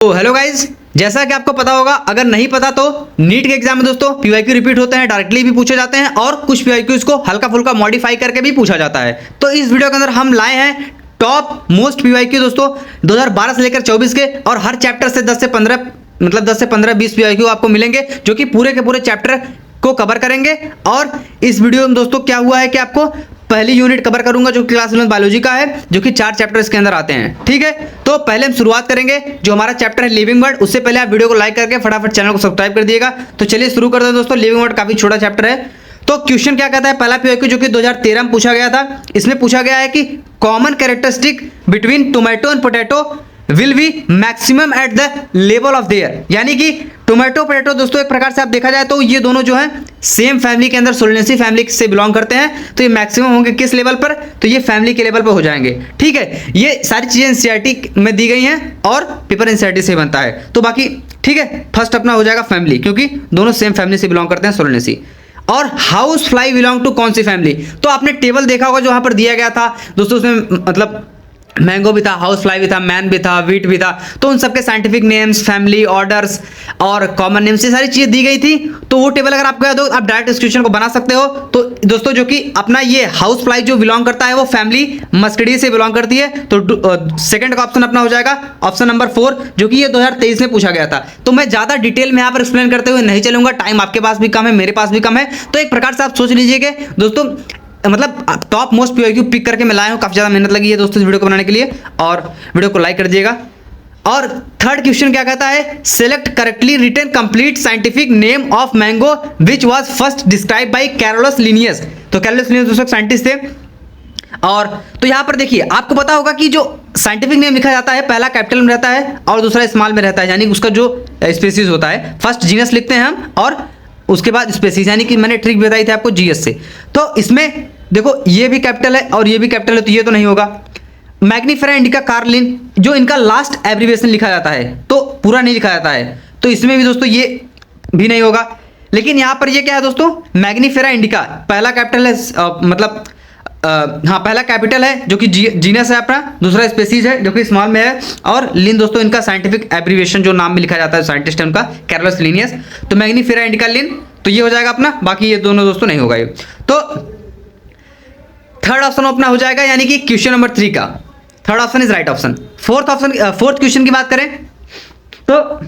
तो hello guys, जैसा कि आपको पता होगा, अगर नहीं पता तो नीट के एग्जाम में दोस्तों पीवाईक्यू रिपीट होते हैं, डायरेक्टली भी पूछे जाते हैं और कुछ पीवाईक्यूज को हल्का फुल्का मॉडिफाई करके भी पूछा जाता है। तो इस वीडियो के अंदर हम लाए हैं टॉप मोस्ट पीवाईक्यू दोस्तों 2012 से लेकर 24 के, और हर चैप्टर से 10 से 15 20 पीवाईक्यू आपको मिलेंगे जो कि पूरे के पूरे चैप्टर को कवर करेंगे। और इस वीडियो में दोस्तों क्या हुआ है कि आपको पहली यूनिट कवर करूंगा जो क्लास 11 बायोलॉजी का है, जो कि 4 चैप्टर इसके अंदर आते हैं। ठीक है, तो पहले हम शुरुआत करेंगे जो हमारा चैप्टर है लिविंग वर्ड। उससे पहले आप वीडियो को लाइक करके फटाफट चैनल को सब्सक्राइब कर दिएगा। तो चलिए शुरू करते हैं दोस्तों। लिविंग वर्ड काफी छोटा चैप्टर है। तो क्वेश्चन क्या कहता है, पहला पीवाईक्यू जो कि 2013 में पूछा गया था, इसमें पूछा गया है कि common characteristic between tomato and potato will be maximum at the level of their. यानी कि टोमेटो पोटैटो दोस्तों एक प्रकार से आप देखा जाए तो ये दोनों जो है सेम फैमिली के अंदर सोलेनेसी फैमिली से बिलोंग करते हैं। तो ये मैक्सिमम होंगे किस लेवल पर, तो ये फैमिली के लेवल पर हो जाएंगे। ठीक है, ये सारी चीजें एनसीईआरटी में दी गई हैं और पेपर एनसीईआरटी से बनता है। तो बाकी ठीक है, फर्स्ट अपना हो जाएगा फैमिली, क्योंकि दोनों सेम फैमिली से बिलोंग करते हैं, सोलेनेसी। और हाउस फ्लाई बिलोंग टू कौन सी फैमिली, तो आपने टेबल देखा होगा जो वहां पर दिया गया था दोस्तों, उसमें मतलब मैंगो भी था, हाउस फ्लाई भी था, मैन भी था, वीट भी था। तो उन सबके साइंटिफिक नेम्स, फैमिली ऑर्डर्स और कॉमन नेम्स, ये सारी चीजें दी गई थी। तो वो टेबल अगर आपको याद हो आप डायरेक्ट इस क्वेश्चन को बना सकते हो। तो दोस्तों जो कि अपना ये हाउस फ्लाई जो बिलोंग करता है वो फैमिली मस्टडी से बिलोंग करती है। तो सेकंड का ऑप्शन अपना हो जाएगा ऑप्शन नंबर 4, जो कि ये 2023 में पूछा गया था। तो मैं ज्यादा डिटेल में यहाँ पर एक्सप्लेन करते हुए नहीं चलूंगा, टाइम आपके पास भी कम है, मेरे पास भी कम है। तो एक प्रकार से आप सोच लीजिए दोस्तों, मतलब टॉप मोस्ट पीवाईक्यू पिक करके मैं लाया हूं। काफी ज्यादा मेहनत लगी है दोस्तों इस वीडियो को बनाने के लिए, और वीडियो को लाइक कर दिएगा। और थर्ड क्वेश्चन क्या कहता है, select correctly written complete scientific name of mango which was first describe by Carolus Linnaeus. तो कैरोलस लिनियस दोस्तों साइंटिस्ट थे। और तो यहां पर देखिए आपको पता होगा कि जो साइंटिफिक नेम लिखा जाता है पहला कैपिटल में रहता है और दूसरा स्मॉल में रहता है, यानी उसका जो स्पीसीज होता है, फर्स्ट जीनस लिखते हैं हम और उसके बाद स्पेसीज, यानी कि मैंने ट्रिक बताई थी आपको जीएस से। तो इसमें देखो ये भी कैपिटल है और ये भी कैपिटल है, तो ये तो नहीं होगा। मैग्नीफेरा इंडिका कार्लिन, जो इनका लास्ट एब्रिविएशन लिखा जाता है तो पूरा नहीं लिखा जाता है, तो इसमें भी दोस्तों ये भी नहीं होगा। लेकिन यहां पर ये क्या है दोस्तों, मैग्नीफेरा इंडिका पहला कैपिटल है, मतलब हाँ पहला कैपिटल है जो कि जीनस है अपना, दूसरा स्पेसीज है जो कि स्मॉल में है, और लिन दोस्तों इनका साइंटिफिक एब्रिविएशन जो नाम में लिखा जाता है साइंटिस्ट है उनका, कैरोलस लिनियस। तो मैग्नीफेरा इंडिका लिन, तो ये हो जाएगा अपना, बाकी ये दोनों दोस्तों नहीं होगा ये। तो थर्ड ऑप्शन अपना हो जाएगा, यानी कि क्वेश्चन नंबर 3 का third option is right option. Fourth question की बात करें तो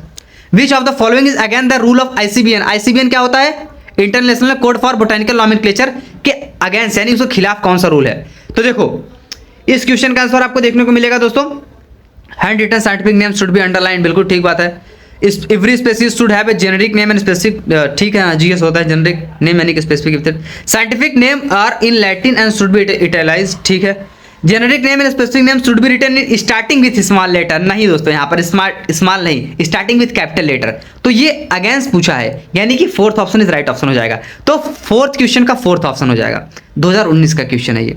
विच of the following is again the rule of ICBN. ICBN क्या होता है, international code for botanical nomenclature के अगेंस्ट, यानी उसके खिलाफ कौन सा रूल है। तो देखो इस क्वेश्चन का आंसर आपको देखने को मिलेगा दोस्तों, handwritten scientific name should be underline, बिल्कुल ठीक बात है। Every species should have a generic name and specific, ठीक है, जीएस होता है जेनेरिक नेम यानी कि specific. Scientific name are in Latin and should be italicised, ठीक है। Generic name and specific name should be written in starting with small letter, नहीं दोस्तों यहाँ पर स्मॉल नहीं, स्टार्टिंग विथ कैपिटल लेटर। तो ये अगेंस्ट पूछा है, यानी कि fourth option is right option हो जाएगा। तो फोर्थ क्वेश्चन का फोर्थ ऑप्शन हो जाएगा, 2019 का क्वेश्चन है ये।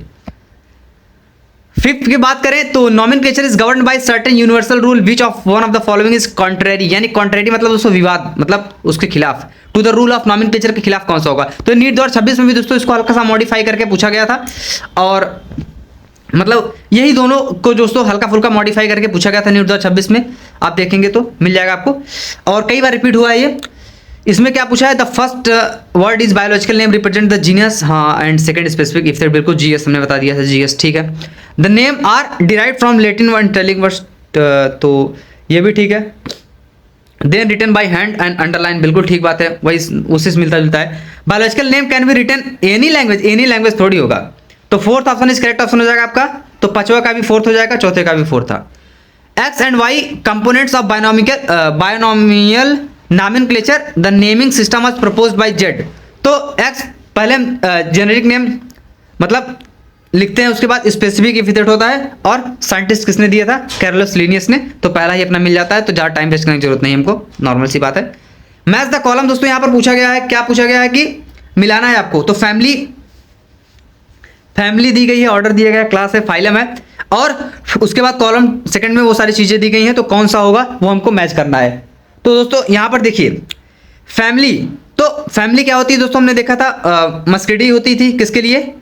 फिफ्थ की बात करें तो nomenclature is govern by certain universal rule which of one of the following is contrary, यानी कॉन्ट्रेरी मतलब दोस्तों विवाद, मतलब उसके खिलाफ, to the rule of nomenclature के खिलाफ कौन सा होगा। तो नीट 2026 में भी दोस्तों इसको हल्का सा मॉडिफाई करके पूछा गया था, और मतलब यही दोनों को दोस्तों हल्का फुल्का मॉडिफाई करके पूछा गया था नीट 2026 में, आप देखेंगे तो मिल जाएगा आपको, और कई बार रिपीट हुआ है ये। इसमें क्या पूछा है, the first word is biological name represent the genus, हाँ, एंड सेकंड स्पेसिफिक इफ बिल्कुल जीएस हमने बता दिया था, जीएस ठीक है। The name are derived from Latin word telling words, तो ये भी ठीक है। Then written by hand and underline, बिल्कुल ठीक बात है, वही उसी से मिलता जुलता है। Biological name can be written any language थोड़ी होगा। तो fourth option is correct option हो जाएगा आपका। तो पांचवा का भी फोर्थ हो जाएगा, चौथे का भी फोर्थ था। X and Y components of binomial nomenclature the naming system was proposed by Z. तो एक्स पहले जेनेरिक नेम मतलब लिखते हैं, उसके बाद स्पेसिफिक इफिथेट होता है, और साइंटिस्ट किसने दिया था, कैरोलस लिनियस ने। तो पहला ही अपना मिल जाता है, तो ज़्यादा टाइम वेस्ट करने की जरूरत नहीं हमको, नॉर्मल सी बात है। मैच द कॉलम दोस्तों यहाँ पर पूछा गया है, क्या पूछा गया है कि मिलाना है आपको। तो फैमिली दी गई है, ऑर्डर दिया गया, क्लास है, फाइलम है, और उसके बाद कॉलम सेकंड में वो सारी चीजें दी गई हैं, तो कौन सा होगा वो हमको मैच करना है। तो दोस्तों यहां पर देखिए फैमिली, तो फैमिली क्या होती है दोस्तों, हमने देखा था मस्टडी होती थी किसके लिए,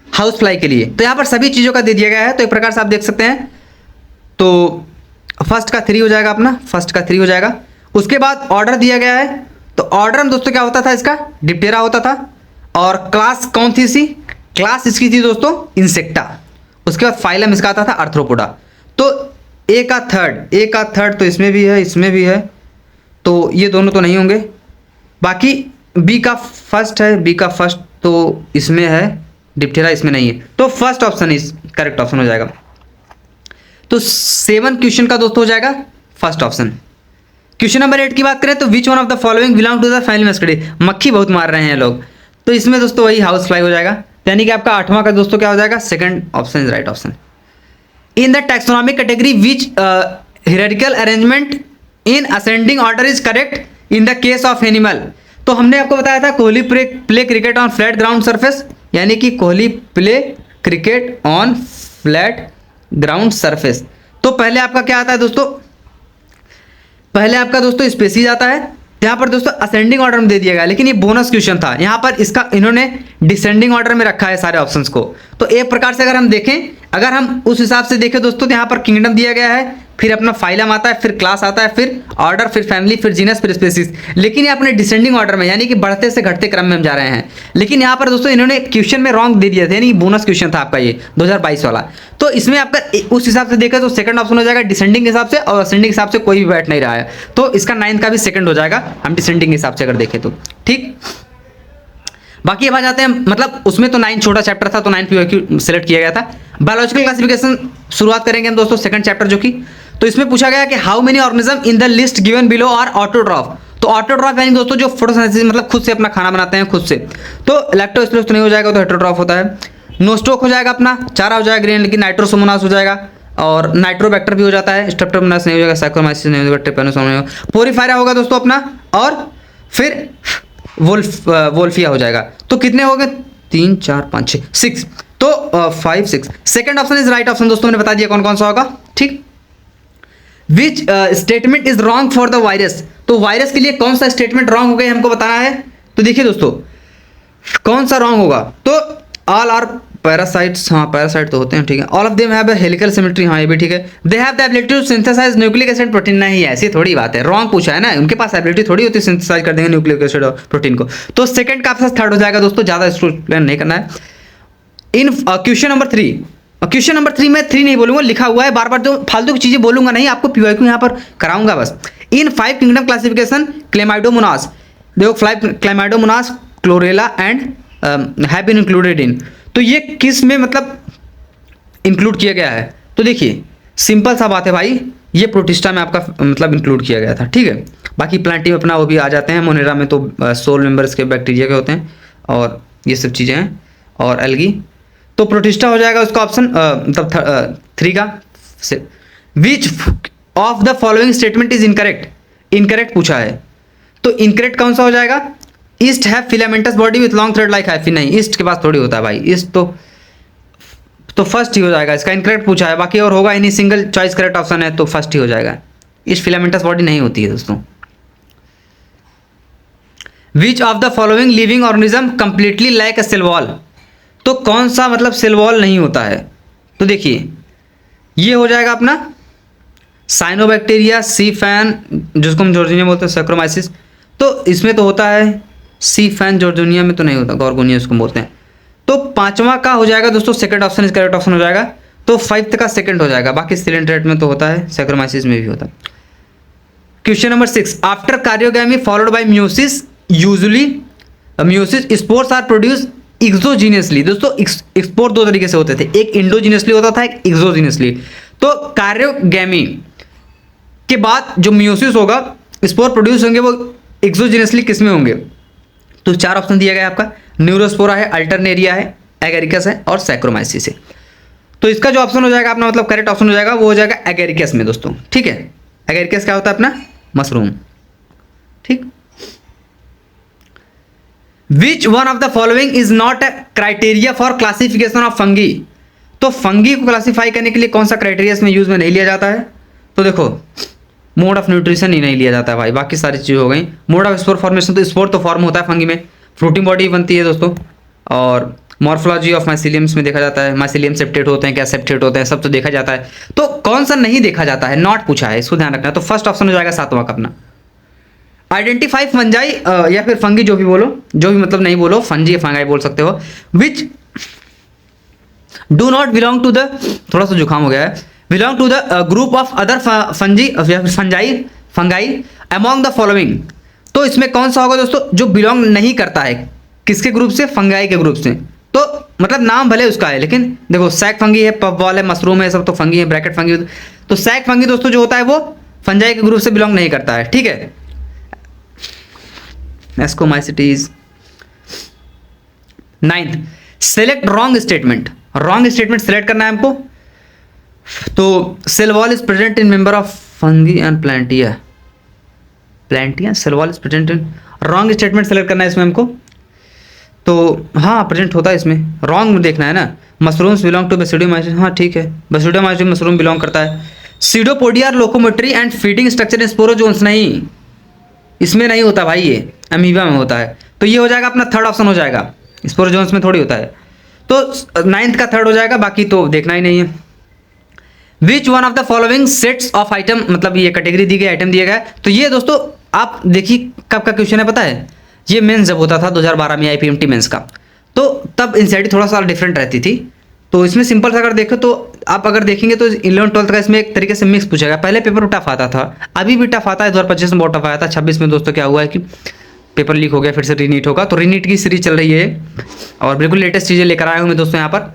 हाउस फ्लाई के लिए। तो यहां पर सभी चीजों का दे दिया गया है, तो एक प्रकार से आप देख सकते हैं। तो फर्स्ट का 3 हो जाएगा अपना, फर्स्ट का 3 हो जाएगा। उसके बाद ऑर्डर दिया गया है, तो ऑर्डर में दोस्तों क्या होता था, इसका डिप्टेरा होता था। और क्लास कौन थी इसकी, क्लास इसकी थी दोस्तों इंसेक्टा। उसके बाद फाइलम इसका आता था आर्थ्रोपोडा। तो ए का थर्ड तो इसमें भी है, इसमें भी है, तो ये दोनों तो नहीं होंगे। बाकी बी का फर्स्ट है, बी का फर्स्ट तो इसमें है, डिप्टेरा इसमें नहीं है, तो फर्स्ट ऑप्शन इस करेक्ट ऑप्शन हो जाएगा। तो 7 क्वेश्चन का दोस्तों हो जाएगा फर्स्ट ऑप्शन। क्वेश्चन नंबर 8 की बात करें तो which one of the following belong to the family Muscidae. मक्खी बहुत मार रहे हैं लोग, तो इसमें दोस्तों वही हाउस फ्लाई हो जाएगा, यानी कि आपका 8वां का दोस्तों क्या हो जाएगा, second option is right option. In the taxonomic category which hierarchical arrangement in ascending order is correct in the case of animal. तो हमने आपको बताया था Kohli play cricket on flat ground surface, यानी कि Kohli play cricket on flat ground surface. तो पहले आपका क्या आता है दोस्तों, पहले आपका दोस्तों स्पेसीज आता है। यहाँ पर दोस्तों असेंडिंग ऑर्डर में दे दिया गया, लेकिन ये बोनस क्वेश्चन था, यहाँ पर इसका इन्होंने डिसेंडिंग ऑर्डर में रखा है सारे ऑप्शंस को। तो एक प्रकार से अगर हम देखें, अगर हम उस हिसाब से देखें दोस्तों, तो यहाँ पर किंगडम दिया गया है, फिर अपना फाइलम आता है, फिर क्लास आता है, फिर ऑर्डर, फिर फैमिली, फिर जीनस, फिर स्पीसीज। लेकिन ये अपने डिसेंडिंग ऑर्डर में, यानी कि बढ़ते से घटते क्रम में हम जा रहे हैं। लेकिन यहाँ पर दोस्तों इन्होंने क्वेश्चन में रॉन्ग दे दिया था, यानी बोनस क्वेश्चन था आपका ये 2022 वाला। तो इसमें आपका उस हिसाब से देखा तो सेकंड ऑप्शन हो जाएगा डिसेंडिंग के हिसाब से, और असेंडिंग के हिसाब से कोई भी बैठ नहीं रहा है, तो इसका 9 का भी सेकंड हो जाएगा हम डिसेंडिंग के हिसाब से अगर देखें तो। ठीक, बाकी अब आ जाते हैं, मतलब उसमें तो 9 छोटा चैप्टर था, तो 9 पीवाईक्यू सेलेक्ट किया गया था। बायोलॉजिकल क्लासिफिकेशन शुरुआत करेंगे हम दोस्तों सेकंड चैप्टर जो कि, तो इसमें पूछा गया कि how many organism in the list given below are autotroph. तो ऑटोट्रॉफ यानी दोस्तों जो फोटोसिंथेसिस मतलब खुद से अपना खाना बनाते हैं खुद से, तो लैक्टोस्पिरस तो नहीं हो जाएगा, तो हेटेरोट्रॉफ होता है। नोस्टोक हो जाएगा अपना, चारा हो जाएगा ग्रीन, लेकिन नाइट्रोसोमोनास हो जाएगा, और नाइट्रोबैक्टर भी हो जाता है, स्ट्रेप्टोमोनास नहीं हो जाएगा, साइक्लोमाइसिस नहीं हो जाएगा, ट्रिपेनोसोम नहीं होगा, पोरीफायरा होगा दोस्तों अपना, और फिर वोल्फिया हो जाएगा। तो कितने हो गए, 3 4 5 6 6, तो 5 6। Second option is right option दोस्तों, मैंने बता दिया कौन कौन सा होगा। ठीक, which statement is wrong for the virus. तो वायरस के लिए कौन सा स्टेटमेंट रॉन्ग हो गया हमको बताना है। तो देखिए दोस्तों कौन सा रॉन्ग होगा, तो ऑल आर पैरासाइट्स, हाँ पैरासाइट तो होते हैं, ठीक है। All of them have a helical symmetry, हाँ ये भी ठीक है। They have the ability to synthesize nucleic acid protein, नहीं ऐसी थोड़ी बात है, रॉन्ग पूछा है ना, उनके पास एबिलिटी थोड़ी होती है सिंथेसाइज कर देंगे न्यूक्लिक एसिड और प्रोटीन को। तो सेकंड का आपका थर्ड हो जाएगा दोस्तों, ज्यादा एक्सप्लेन नहीं करना है। इन क्वेश्चन नंबर 3, क्वेश्चन नंबर 3 में 3 नहीं बोलूंगा, लिखा हुआ है, बार बार जो फालतू की चीजें बोलूंगा नहीं, आपको पीवाईक्यू यहाँ पर कराऊंगा बस। इन 5 किंगडम क्लासिफिकेशन क्लेमाइडोमोनास, देखो 5 Chlamydomonas Chlorella and have been included in, तो ये किस में मतलब इंक्लूड किया गया है। तो देखिए सिंपल सा बात है भाई, ये प्रोटिस्टा में आपका मतलब इंक्लूड किया गया था, ठीक है। बाकी प्लांटिव अपना वो भी आ जाते हैं, मोनेरा में तो 16 मेंबर्स के बैक्टीरिया के होते हैं, और ये सब चीज़ें हैं, और एल्गी, तो प्रोटिस्टा हो जाएगा उसका ऑप्शन मतलब 3 का। विच of the following statement is incorrect, incorrect पूछा है, तो इनकरेक्ट कौन सा हो जाएगा। East have filamentous body with long thread like hyphen, नहीं ईस्ट के पास थोड़ी होता है भाई, ईस्ट तो फर्स्ट ही हो जाएगा, इसका इनकरेक्ट पूछा है, बाकी और होगा ही नहीं, सिंगल चॉइस करेक्ट ऑप्शन है तो फर्स्ट ही हो जाएगा। ईस्ट फिलामेंटस बॉडी नहीं होती है दोस्तों। Which of the following living organism completely like a cell wall, तो कौन सा मतलब सेल वॉल नहीं होता है। तो देखिए ये हो जाएगा अपना साइनोबैक्टीरिया, सी फैन जिसको हम जॉर्जिनिया बोलते हैं, सैक्रोमाइसिस, तो इसमें तो होता है, सी फैन जॉर्जिनिया में तो नहीं होता, गॉर्गोनिया इसको बोलते हैं। तो 5वां का हो जाएगा दोस्तों, second option is correct option हो जाएगा, तो 5th का सेकंड हो जाएगा, बाकी सिलेंट्रेट में तो होता है, सैक्रोमाइसिस में भी होता है। Question number 6, after karyogamy followed by meiosis, usually meiosis spores are produce exogenously. दोस्तों एक्सपोर्ट 2 तरीके से होते थे, एक इंडोजीनियसली होता था, एक एक्सोजीनियसली। तो कार्योगैमी के बाद जो म्यूसिस होगा, स्पोर प्रोड्यूस होंगे, वो एक्सोजीनियसली किस में होंगे। तो 4 ऑप्शन दिया गया है आपका, न्यूरोस्पोरा है, अल्टरनेरिया है, एगेरिकस है, और सैक्रोमाइसिस है। तो इसका जो ऑप्शन हो जाएगा अपना मतलब करेक्ट ऑप्शन हो जाएगा, वो हो जाएगा एगेरिकस में दोस्तों, ठीक है। एगेरिकस क्या होता है अपना मशरूम, ठीक। विच one of the following is not a criteria for classification of fungi, तो फंगी को क्लासीफाई करने के लिए कौन सा क्राइटेरिया इसमें यूज में नहीं लिया जाता है। तो देखो मोड ऑफ न्यूट्रिशन ही नहीं लिया जाता है भाई, बाकी सारी चीज़ हो गई। मोड ऑफ स्पोर फॉर्मेशन, तो स्पोर तो फॉर्म होता है फंगी में, फ्रूटिंग बॉडी बनती है दोस्तों, और मॉर्फोलॉजी ऑफ माइसिलियम्स में देखा जाता है, माइसिलियम सेप्टेट होते हैं क्या, सेप्टेट होते हैं, सब तो देखा जाता है। तो कौन सा नहीं देखा जाता है, नॉट पूछा है, इसको ध्यान रखना। तो फर्स्ट ऑप्शन हो जाएगा 7वां का अपना। आइडेंटिफाई फंजाई या फिर फंगी, जो भी बोलो, जो भी मतलब नहीं बोलो, फंजी फंगाई बोल सकते हो, which do not belong to the, थोड़ा सा जुकाम हो गया है, belong to the group of other fungi fungi fungi among the following. तो इसमें कौन सा होगा दोस्तों, जो बिलोंग नहीं करता है किसके ग्रुप से, फंगाई के ग्रुप से। तो मतलब नाम भले उसका है, लेकिन देखो सैक फंगी है, पफ बॉल है, मशरूम है, सब तो फंगी है, ब्रैकेट फंगी। तो सैक फंगी दोस्तों जो होता है वो फंजाई के ग्रुप से बिलोंग नहीं करता है, ठीक है। Ascomycetes. 9th, select wrong statement. Wrong statement select करना है हमको। तो cell wall is present in member of fungi and plantae, plantae cell wall is present in, wrong statement select करना है इसमें हमको। तो हाँ प्रेजेंट होता है इसमें, रॉन्ग में देखना है ना। मशरूम्स बिलोंग टू बेसिडियोमाइसिस, हाँ ठीक है, बेसिडियोमाइसिस मशरूम बिलोंग करता है। Pseudopodia locomotory and feeding structure in sporozoans, नहीं, इसमें नहीं होता भाई, ये अमीबा में होता है। तो ये हो जाएगा अपना थर्ड ऑप्शन हो जाएगा, स्पोरोजोन्स में थोड़ी होता है। तो 9th का थर्ड हो जाएगा, बाकी तो देखना ही नहीं है। Which one of the following sets of item, मतलब ये कैटेगरी दी गई, आइटम दिया गया है। तो ये दोस्तों आप देखिए कब का क्वेश्चन है पता है, ये मेंस जब होता था 2012 में आईपीएमटी मेंस का, तो तब एनसीईआरटी थोड़ा सा डिफरेंट रहती थी। तो इसमें सिंपल सा अगर देखो तो आप अगर देखेंगे तो 11th-12th का इसमें एक तरीके से मिक्स पूछेगा। पहले पेपर टफ आता था, अभी भी टफ आता है, 2025 में बहुत टफ आया था। 26 में दोस्तों क्या हुआ है कि पेपर लीक हो गया, फिर से रीनीट होगा। तो रीनीट की सीरीज चल रही है और बिल्कुल लेटेस्ट चीज़ें लेकर आया हूँ मैं दोस्तों यहाँ पर।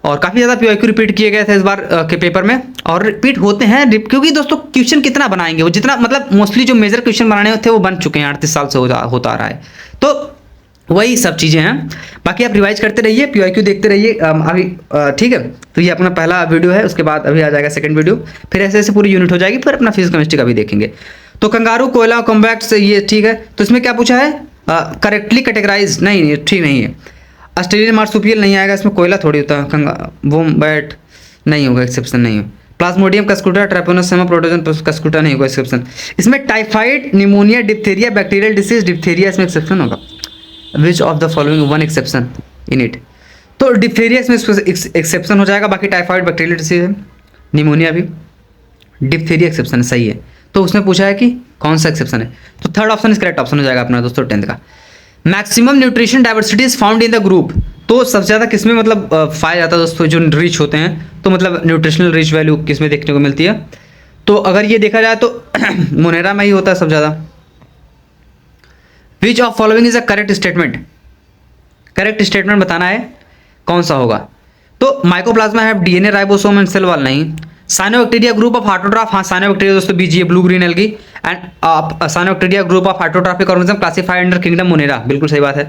और काफ़ी ज़्यादा पीवाईक्यू रिपीट किए गए थे इस बार के पेपर में, और रिपीट होते हैं क्योंकि दोस्तों क्वेश्चन कितना बनाएंगे, वो जितना मतलब मोस्टली जो मेजर क्वेश्चन बनाने थे वो बन चुके हैं, 38 साल से होता आ रहा है। तो वही सब चीज़ें हैं। बाकी आप रिवाइज करते रहिए, पीवाईक्यू देखते रहिए अभी, ठीक है। तो ये अपना पहला वीडियो है, उसके बाद अभी आ जाएगा सेकंड वीडियो, फिर ऐसे ऐसे पूरी यूनिट हो जाएगी, फिर अपना फिजिक्स केमिस्ट्री का भी देखेंगे। तो कंगारू कोयला कॉम्बैक्ट से ये ठीक है। तो इसमें क्या पूछा है, करेक्टली कैटेगराइज, नहीं ठीक नहीं है। ऑस्ट्रेलियन मार्सुपियल नहीं आएगा इसमें, कोयला थोड़ी होता है। वोम्बैट नहीं होगा, एक्सेप्शन नहीं है। प्लाज्मोडियम कस्कुटा, ट्रैपोनोसोमा प्रोटोजन कस्कुटा नहीं होगा, एक्सेप्शन। इसमें typhoid, pneumonia, diphtheria, bacterial disease, diphtheria इसमें एक्सेप्शन होगा। विच of the following one exception in it. तो डिप्थेरिया इसमें एक्सेप्शन हो जाएगा, बाकी टाइफाइड, बैक्टीरियल डिसीज है, निमोनिया भी, डिप्थेरिया एक्सेप्शन सही है। तो उसमें पूछा है कि कौन सा एक्सेप्शन है, तो थर्ड ऑप्शन इस करेक्ट ऑप्शन हो जाएगा अपना दोस्तों 10th का। Maximum nutrition diversity is found in the group. तो सबसे ज़्यादा किसमें मतलब पाया जाता है दोस्तों, जो रिच होते हैं, तो मतलब न्यूट्रिशनल रिच वैल्यू किसमें देखने को मिलती है। तो अगर ये देखा जाए तो मोनेरा में ही होता है सब ज़्यादा। Which of following is a correct statement, correct statement बताना है कौन सा होगा। तो mycoplasma have DNA, ribosome and cell wall नहीं। साइनोबैक्टीरिया ग्रुप ऑफ ऑटोट्रॉफ, हाँ साइनोबैक्टीरिया दोस्तों BGA, blue green algae. And cyanobacteria group of autotrophic organism classified under kingdom Monera, बिल्कुल सही बात है,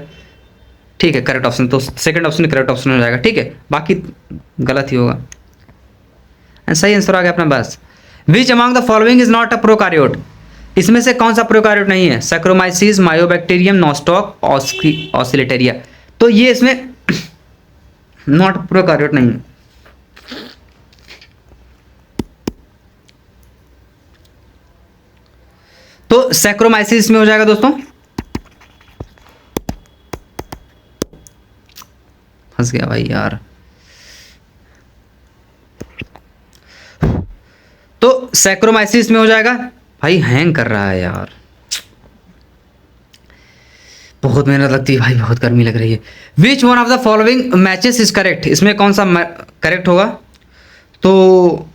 ठीक है करेक्ट ऑप्शन। तो सेकंड ऑप्शन करेक्ट ऑप्शन हो जाएगा, ठीक है, बाकी गलत ही होगा। सही आंसर आ गया अपना बस। Which among the following is not a prokaryote, इसमें से कौन सा प्रोकार्योट नहीं है। Saccharomyces, Mycobacterium, Nostoc, Oscillatoria. तो ये इसमें नॉट प्रोकार्योट नहीं है। तो सैक्रोमाइसिस में हो जाएगा दोस्तों, फंस गया भाई यार। तो सैक्रोमाइसिस में हो जाएगा, भाई हैंग कर रहा है यार, बहुत मेहनत लगती है भाई, बहुत गर्मी लग रही है। Which one of the following matches is correct, इसमें कौन सा करेक्ट होगा। तो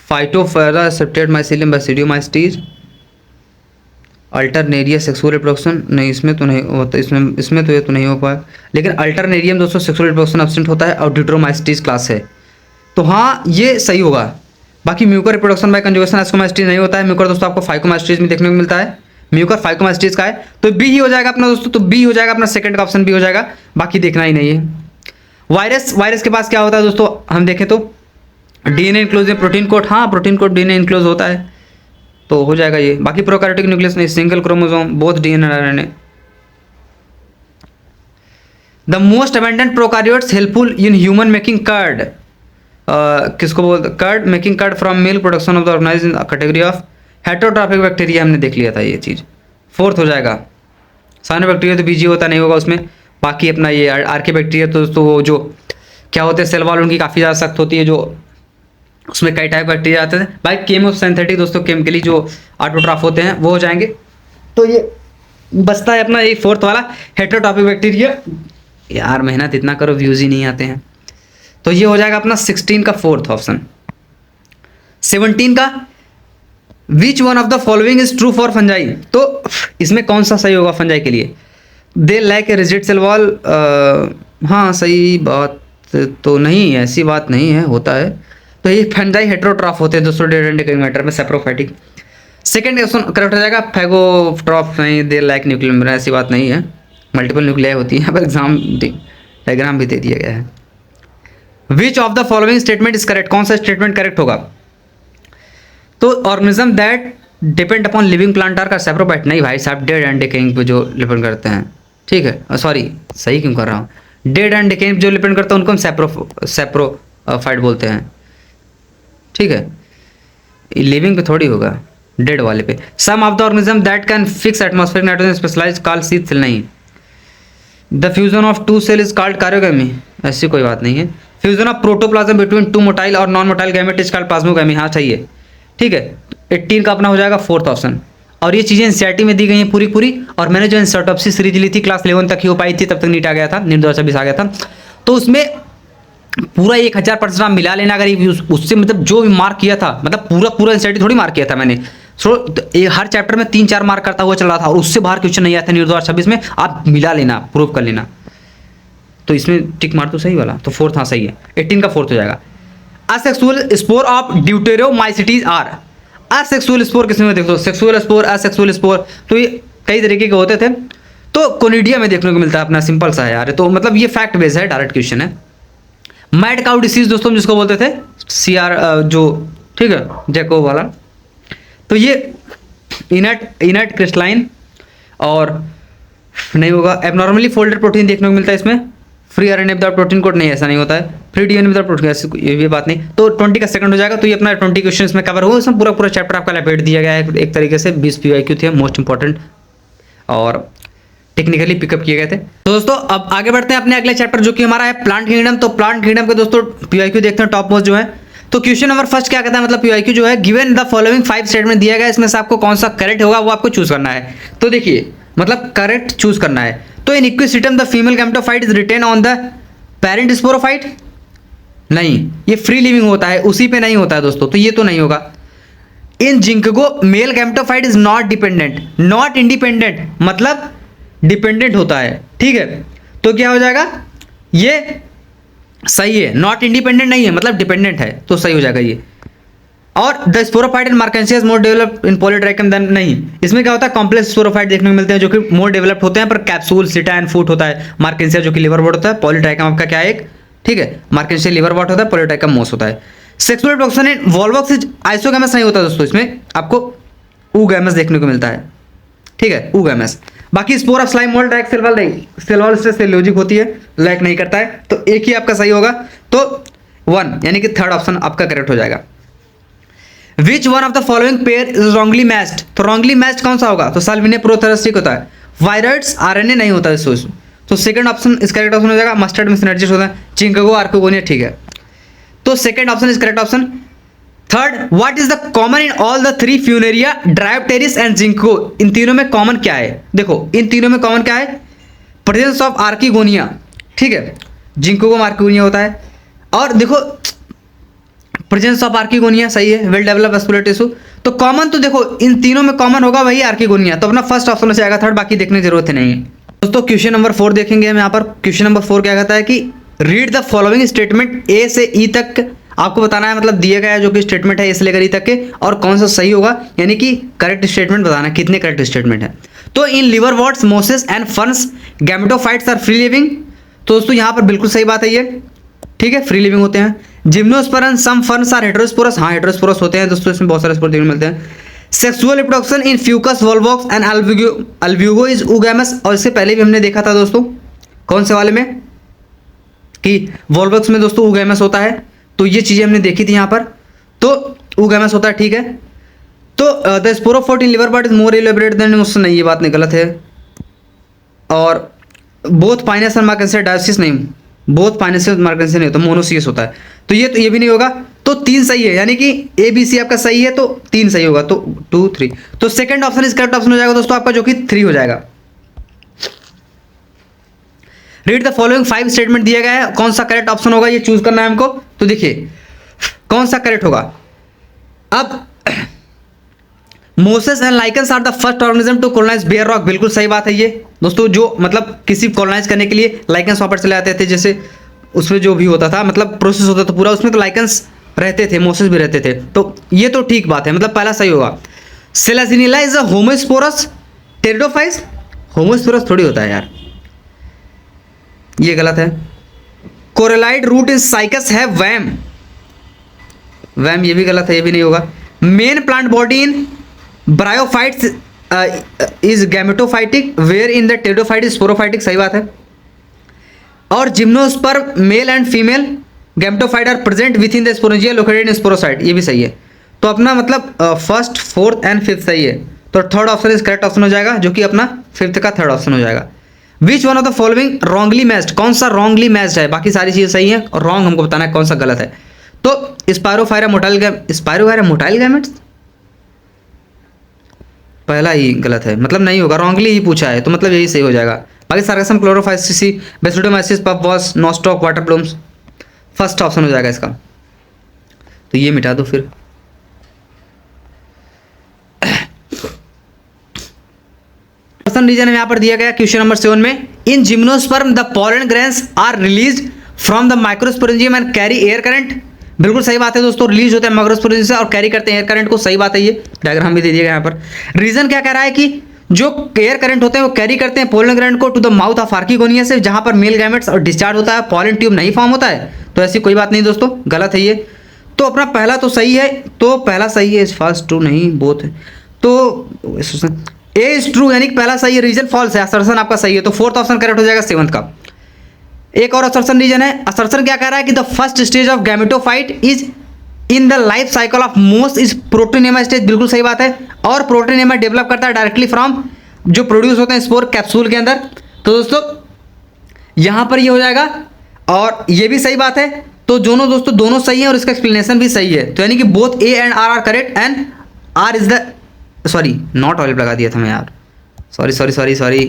Phytophthora, septate mycelium, basidiomycetes, Alternaria sexual reproduction नहीं, इसमें तो नहीं होता, इसमें तो ये तो नहीं हो पाया। लेकिन अल्टरनेरियम दोस्तों सेक्सुअल रिप्रोडक्शन एब्सेंट होता है और ड्यूट्रोमाइसिटीज क्लास है, तो हाँ ये सही होगा। बाकी Mucor reproduction by conjugation ascomycetes नहीं होता है। म्यूकर दोस्तों आपको फाइकोमाइसिटीज में देखने को मिलता है, म्यूकर फाइकोमाइसिटीज का है, तो बी ही हो जाएगा अपना दोस्तों। तो बी हो जाएगा अपना, सेकंड का ऑप्शन बी हो जाएगा, बाकी देखना ही नहीं है। वायरस के पास क्या होता है दोस्तों, हम देखें तो डीएनए इंक्लोज, प्रोटीन कोड, हाँ प्रोटीन कोड डीएनए इंक्लोज होता है, तो हो जाएगा ये। बाकी प्रोकैरियोटिक न्यूक्लियस नहीं, सिंगल क्रोमोसोम, बोथ डीएनए और RNA. The most abundant prokaryotes helpful in human making curd, किसको बोलते, curd making curd from milk production of the organize in category of heterotrophic bacteria, हमने देख लिया था ये चीज़। फोर्थ हो जाएगा साइनोबैक्टीरिया, तो बीजी होता नहीं होगा उसमें। बाकी अपना ये आर्किबैक्टीरिया तो दोस्तों वो जो क्या होते हैं सेल वॉल उनकी काफ़ी ज़्यादा सख्त होती है, जो उसमें कई टाइप बैक्टीरिया आते हैं। भाई केमोसिंथेटिक दोस्तों केमिकली जो ऑटोट्रॉफ होते हैं वो हो जाएंगे। तो ये बचता है अपना ये फोर्थ वाला हेटेरोट्रॉपिक बैक्टीरिया। यार मेहनत इतना करो व्यूज़ ही नहीं आते हैं। तो ये हो जाएगा अपना 16 का फोर्थ ऑप्शन। 17 का which one of the following is true for fungi. तो इसमें कौन सा सही होगा फंजाई के लिए? They like a rigid cell wall. हाँ सही बात तो नहीं है, ऐसी बात नहीं है, होता है। तो ये फंजाई हेटेरोट्रॉफ होते हैं दोस्तों डेड एंड डिकेइंग मैटर में, सेप्रोफाइटिक। सेकंड क्वेश्चन करेक्ट हो जाएगा फैगोट्रॉफ। नहीं, दे लाइक न्यूक्लियर मेम्ब्रेन, ऐसी बात नहीं है, मल्टीपल न्यूक्लियाई होती है। यहाँ पर एग्जाम डायग्राम भी दे दिया गया है। Which of the following statement is correct, कौन सा स्टेटमेंट करेक्ट होगा? तो organism that depend upon living plant are का सेप्रोफाइट। नहीं भाई साहब, डेड एंड डिकेइंग पे जो डिपेंड करते हैं, ठीक है, सॉरी सही क्यों कर रहा हूँ, डेड एंड डिकेइंग जो डिपेंड करता है उनको हम सेप्रोफाइट बोलते हैं, ठीक है। लिविंग पे थोड़ी होगा, डेड वाले पे। Some of the organism that can fix atmospheric nitrogen specialise called sheath cell. नहीं, the fusion of two cell is called karyogamy, ऐसी कोई बात नहीं है। Fusion of protoplasm between two motile और non motile gamete is called plasmogamy. हाँ चाहिए, ठीक है। 18 का अपना हो जाएगा फोर्थ ऑप्शन। और ये चीज़ें एनसीईआरटी में दी गई हैं पूरी पूरी। और मैंने जो एनसीईआरटी सीरीज ली थी क्लास 11 तक ही हो पाई थी, तब तक नीट आ गया था, नीट 2026 आ गया था। तो उसमें पूरा 1000% आप मिला लेना, अगर उससे मतलब जो भी मार्क किया था, मतलब पूरा पूरा एनसीईआरटी थोड़ी मार्क किया था मैंने। हर चैप्टर में 3-4 मार्क करता हुआ चल रहा था और उससे बाहर क्वेश्चन नहीं आया था नीट 2026 में। आप मिला लेना, प्रूव कर लेना। तो इसमें टिक मार तो सही वाला, तो फोर्थ हाँ सही है। 18 का फोर्थ हो जाएगा। Asexual spore of deuteromycetes are. Asexual spore किसमें में देखो, सेक्सुअल स्पोर, असेक्सुअल स्पोर, तो ये कई तरीके के होते थे। तो कोनिडिया में देखने को मिलता है, अपना सिंपल सा है यार। तो मतलब ये फैक्ट बेस है, डायरेक्ट क्वेश्चन है। मैड काउ डिसीज दोस्तों जिसको बोलते थे, CR जो, ठीक है, जैकोब वाला। तो ये इनर्ट क्रिस्टलाइन और नहीं होगा। एबनॉर्मली फोल्डेड प्रोटीन देखने को मिलता है इसमें। Free RNA without protein code, नहीं ऐसा नहीं होता है। फ्री डीएनए विदाउट प्रोटीन, ऐसी ये बात नहीं। तो 20 का सेकंड हो जाएगा। तो ये अपना 20 क्वेश्चन इसमें कवर हुआ। इसमें पूरा पूरा चैप्टर आपका लपेट दिया गया है एक तरीके से। 20 PYQ थे मोस्ट इंपॉर्टेंट और टेक्निकली पिकअप किए गए थे। तो दोस्तों अब आगे बढ़ते हैं अपने अगले चैप्टर जो कि हमारा है प्लांट किंगडम। तो प्लांट किंगडम के दोस्तों PYQ देखते हैं टॉप मोस्ट जो है। तो क्वेश्चन नंबर फर्स्ट क्या कहता है, मतलब PYQ जो है, गिवन द फॉलोइंग 5 स्टेटमेंट दिया गया, इसमें से आपको कौन सा करेक्ट होगा वो आपको चूज करना है। तो देखिए मतलब करेक्ट चूज करना है। तो in Equisetum the female gametophyte is retained on the parent sporophyte. नहीं, ये फ्री लिविंग होता है, उसी पे नहीं होता है दोस्तों, तो ये तो नहीं होगा। In Ginkgo male gametophyte is not dependent, not independent, मतलब डिपेंडेंट होता है, ठीक है। तो क्या हो जाएगा, ये सही है। नॉट इंडिपेंडेंट नहीं है, मतलब डिपेंडेंट है, तो सही हो जाएगा ये। और the sporophyte in Marchantia more developed in Polytrichum then, नहीं, इसमें क्या होता है कॉम्प्लेक्स स्पोरोफाइट देखने को मिलते हैं जो कि मोर डेवलप्ड होते हैं, पर कैप्सूल सिटा एंड फूट होता है। मार्केंसिया जो कि लिवर वॉट होता है, पॉलीट्राइकम आपका क्या है एक, ठीक है, मार्केंसिया लिवर वॉट होता है, पॉलीट्राइकम मोस होता है। Sexual reproduction in Volvox is isogamous नहीं होता दोस्तों, इसमें आपको ऊगैमस देखने को मिलता है, ठीक है, ऊगैमस। बाकी spore of slime mould direct cell wall नहीं, सेल वॉल से सेल्यूलोजिक होती है, लाइक नहीं करता है, तो एक ही आपका सही होगा। तो 1 यानी कि थर्ड ऑप्शन आपका करेक्ट हो जाएगा। विच one of the following pair is wrongly matched. तो रॉन्गली मैच्ड कौन सा होगा, तो साल्विनिया प्रोथेरेस्टिक होता है। वायरस आरएनए नहीं होता है इसमें, तो सेकंड ऑप्शन इस करेक्ट ऑप्शन हो जाएगा। मस्टर्ड में सिनर्जिस्ट होता है। चिंकागो आर्कोगोनिया, ठीक है, तो second option is correct option. Third, what is the common in all the 3 Funaria, Dryopteris and Ginkgo. इन तीनों में कॉमन क्या है, देखो इन तीनों में कॉमन क्या है, प्रेजेंस ऑफ आर्किगोनिया, ठीक है, जिंको को आर्किगोनिया होता है। और देखो प्रेजेंस ऑफ आर्किगोनिया सही है, वेल डेवलप वेस्कुलर टिश्यू। तो कॉमन तो देखो इन तीनों में कॉमन होगा वही आर्किगोनिया, तो अपना फर्स्ट ऑप्शन से आएगा। थर्ड बाकी देखने की जरूरत नहीं है दोस्तों। क्वेश्चन नंबर 4 देखेंगे हम यहाँ पर। क्वेश्चन नंबर 4 क्या कहता है कि read the following statement A से ई तक आपको बताना है, मतलब दिया गया है जो कि स्टेटमेंट है ए से लेकर ई तक के, और कौन सा सही होगा, यानी कि करेक्ट स्टेटमेंट बताना है, कितने करेक्ट स्टेटमेंट है। तो in liverworts mosses and ferns gametophytes are free living. तो दोस्तों यहाँ पर बिल्कुल सही बात है ये, ठीक है, फ्री लिविंग होते हैं। Gymnosperm some ferns are heterosporous, हाँ हेटेरोस्पोरस होते हैं दोस्तों, इसमें बहुत सारे स्पोर देखने मिलते हैं। Sexual reproduction in Fucus Volvox and Albugo is oogamous. और इससे पहले भी हमने देखा था दोस्तों, कौन से वाले में, कि वॉल्वॉक्स में दोस्तों ऊगैमस होता है। तो ये चीज़ें हमने देखी थी यहाँ पर, तो ऊगैमस होता है, ठीक है। तो the sporophyte in liverwort is more elaborate than, मुझसे नहीं, ये बात नहीं, गलत है। और बोथ पाइनस और मार्केंसिया डायोसिस नहीं, बोथ पाइनस और मार्केंसिया नहीं होता, मोनोसियस होता है। तो ये भी नहीं होगा, तो 3 सही है, यानी कि ए बी सी आपका सही है, तो 3 सही होगा, तो 2 3। तो second option is correct option हो जाएगा दोस्तों आपका, जो कि 3 हो जाएगा। रीड द फॉलोइंग 5 स्टेटमेंट दिया गया है, कौन सा करेक्ट ऑप्शन होगा ये चूज करना है हमको। तो देखिए कौन सा करेक्ट होगा। अब mosses and lichens are the first organism to colonize bare rock, बिल्कुल सही बात है ये दोस्तों। जो मतलब किसी कॉलोनाइज करने के लिए लाइकन्स वहां पर चले आते थे, जैसे उसमें जो भी होता था मतलब प्रोसेस होता था पूरा, उसमें तो लाइकन्स रहते थे, मोसेस भी रहते थे, तो ये तो ठीक बात है, मतलब पहला सही होगा। Selaginella is a homosporous pteridophytes, homosporous थोड़ी होता है यार, ये गलत है। कोरेलाइड रूट इन साइकस है वैम, वैम ये भी गलत है, ये भी नहीं होगा। Main plant body in bryophytes is gametophytic where in the pteridophyte is sporophytic, सही बात है। और gymnosperm male and female gametophyte are present within the sporangia located in sporocyte, ये भी सही है। तो अपना मतलब फर्स्ट, फोर्थ एंड फिफ्थ सही है, तो third option is correct option हो जाएगा, जो कि अपना फिफ्थ का थर्ड ऑप्शन हो जाएगा। विच one of the following wrongly matched, कौन सा रॉन्गली मैच्ड है, बाकी सारी चीजें सही है और रॉन्ग हमको बताना है कौन सा गलत है। तो स्पायरोफायरा मोटाइल गैमेट्स पहला ही गलत है, मतलब नहीं होगा, रॉन्गली ही पूछा है, तो मतलब यही सही हो जाएगा। बाकी Sargassum, Chlorophyceae, basidiomycetes, puff balls, Nostoc, water blooms, first option हो जाएगा इसका, तो ये मिटा दो फिर। क्वेश्चन रीजन यहाँ पर दिया गया क्वेश्चन नंबर 7 में, in gymnosperm the pollen grains are release from the microsporangium and carry air current, बिल्कुल सही बात है दोस्तों, रिलीज होते हैं माइक्रोस्पोरेंजियम से और कैरी करते हैं एयर करंट को, सही बात है, ये डायग्राम भी दे दिया गया यहाँ पर। रीजन क्या कह रहा है कि जो एयर करंट होते हैं वो कैरी करते हैं पोलन ग्रैंड को to the mouth of archegonia से, जहां पर मेल गैमेट्स और डिस्चार्ज होता है, पॉलन ट्यूब नहीं फॉर्म होता है, तो ऐसी कोई बात नहीं दोस्तों, गलत है ये। तो अपना पहला तो सही है, तो पहला सही है, फर्स्ट ट्रू नहीं बोथ है, तो ए इज ट्रू यानी कि पहला सही है, रीजन फॉल्स है, असर्शन आपका सही है, तो फोर्थ ऑप्शन करेक्ट हो जाएगा 7th का। एक और असर्शन रीजन है, असर्शन क्या कह रहा है कि the first stage of gametophyte is in the life cycle of moss is protonema stage, बिल्कुल सही बात है, और प्रोटीनेमा डेवलप करता है डायरेक्टली फ्रॉम जो प्रोड्यूस होते हैं स्पोर कैप्सूल के अंदर, तो दोस्तों यहां पर ये हो जाएगा, और ये भी सही बात है, तो दोनों दोस्तों दोनों सही है और इसका एक्सप्लेनेशन भी सही है, तो यानी कि both A and R are correct and R is the sorry not olive लगा दिया था मैं यार, सॉरी,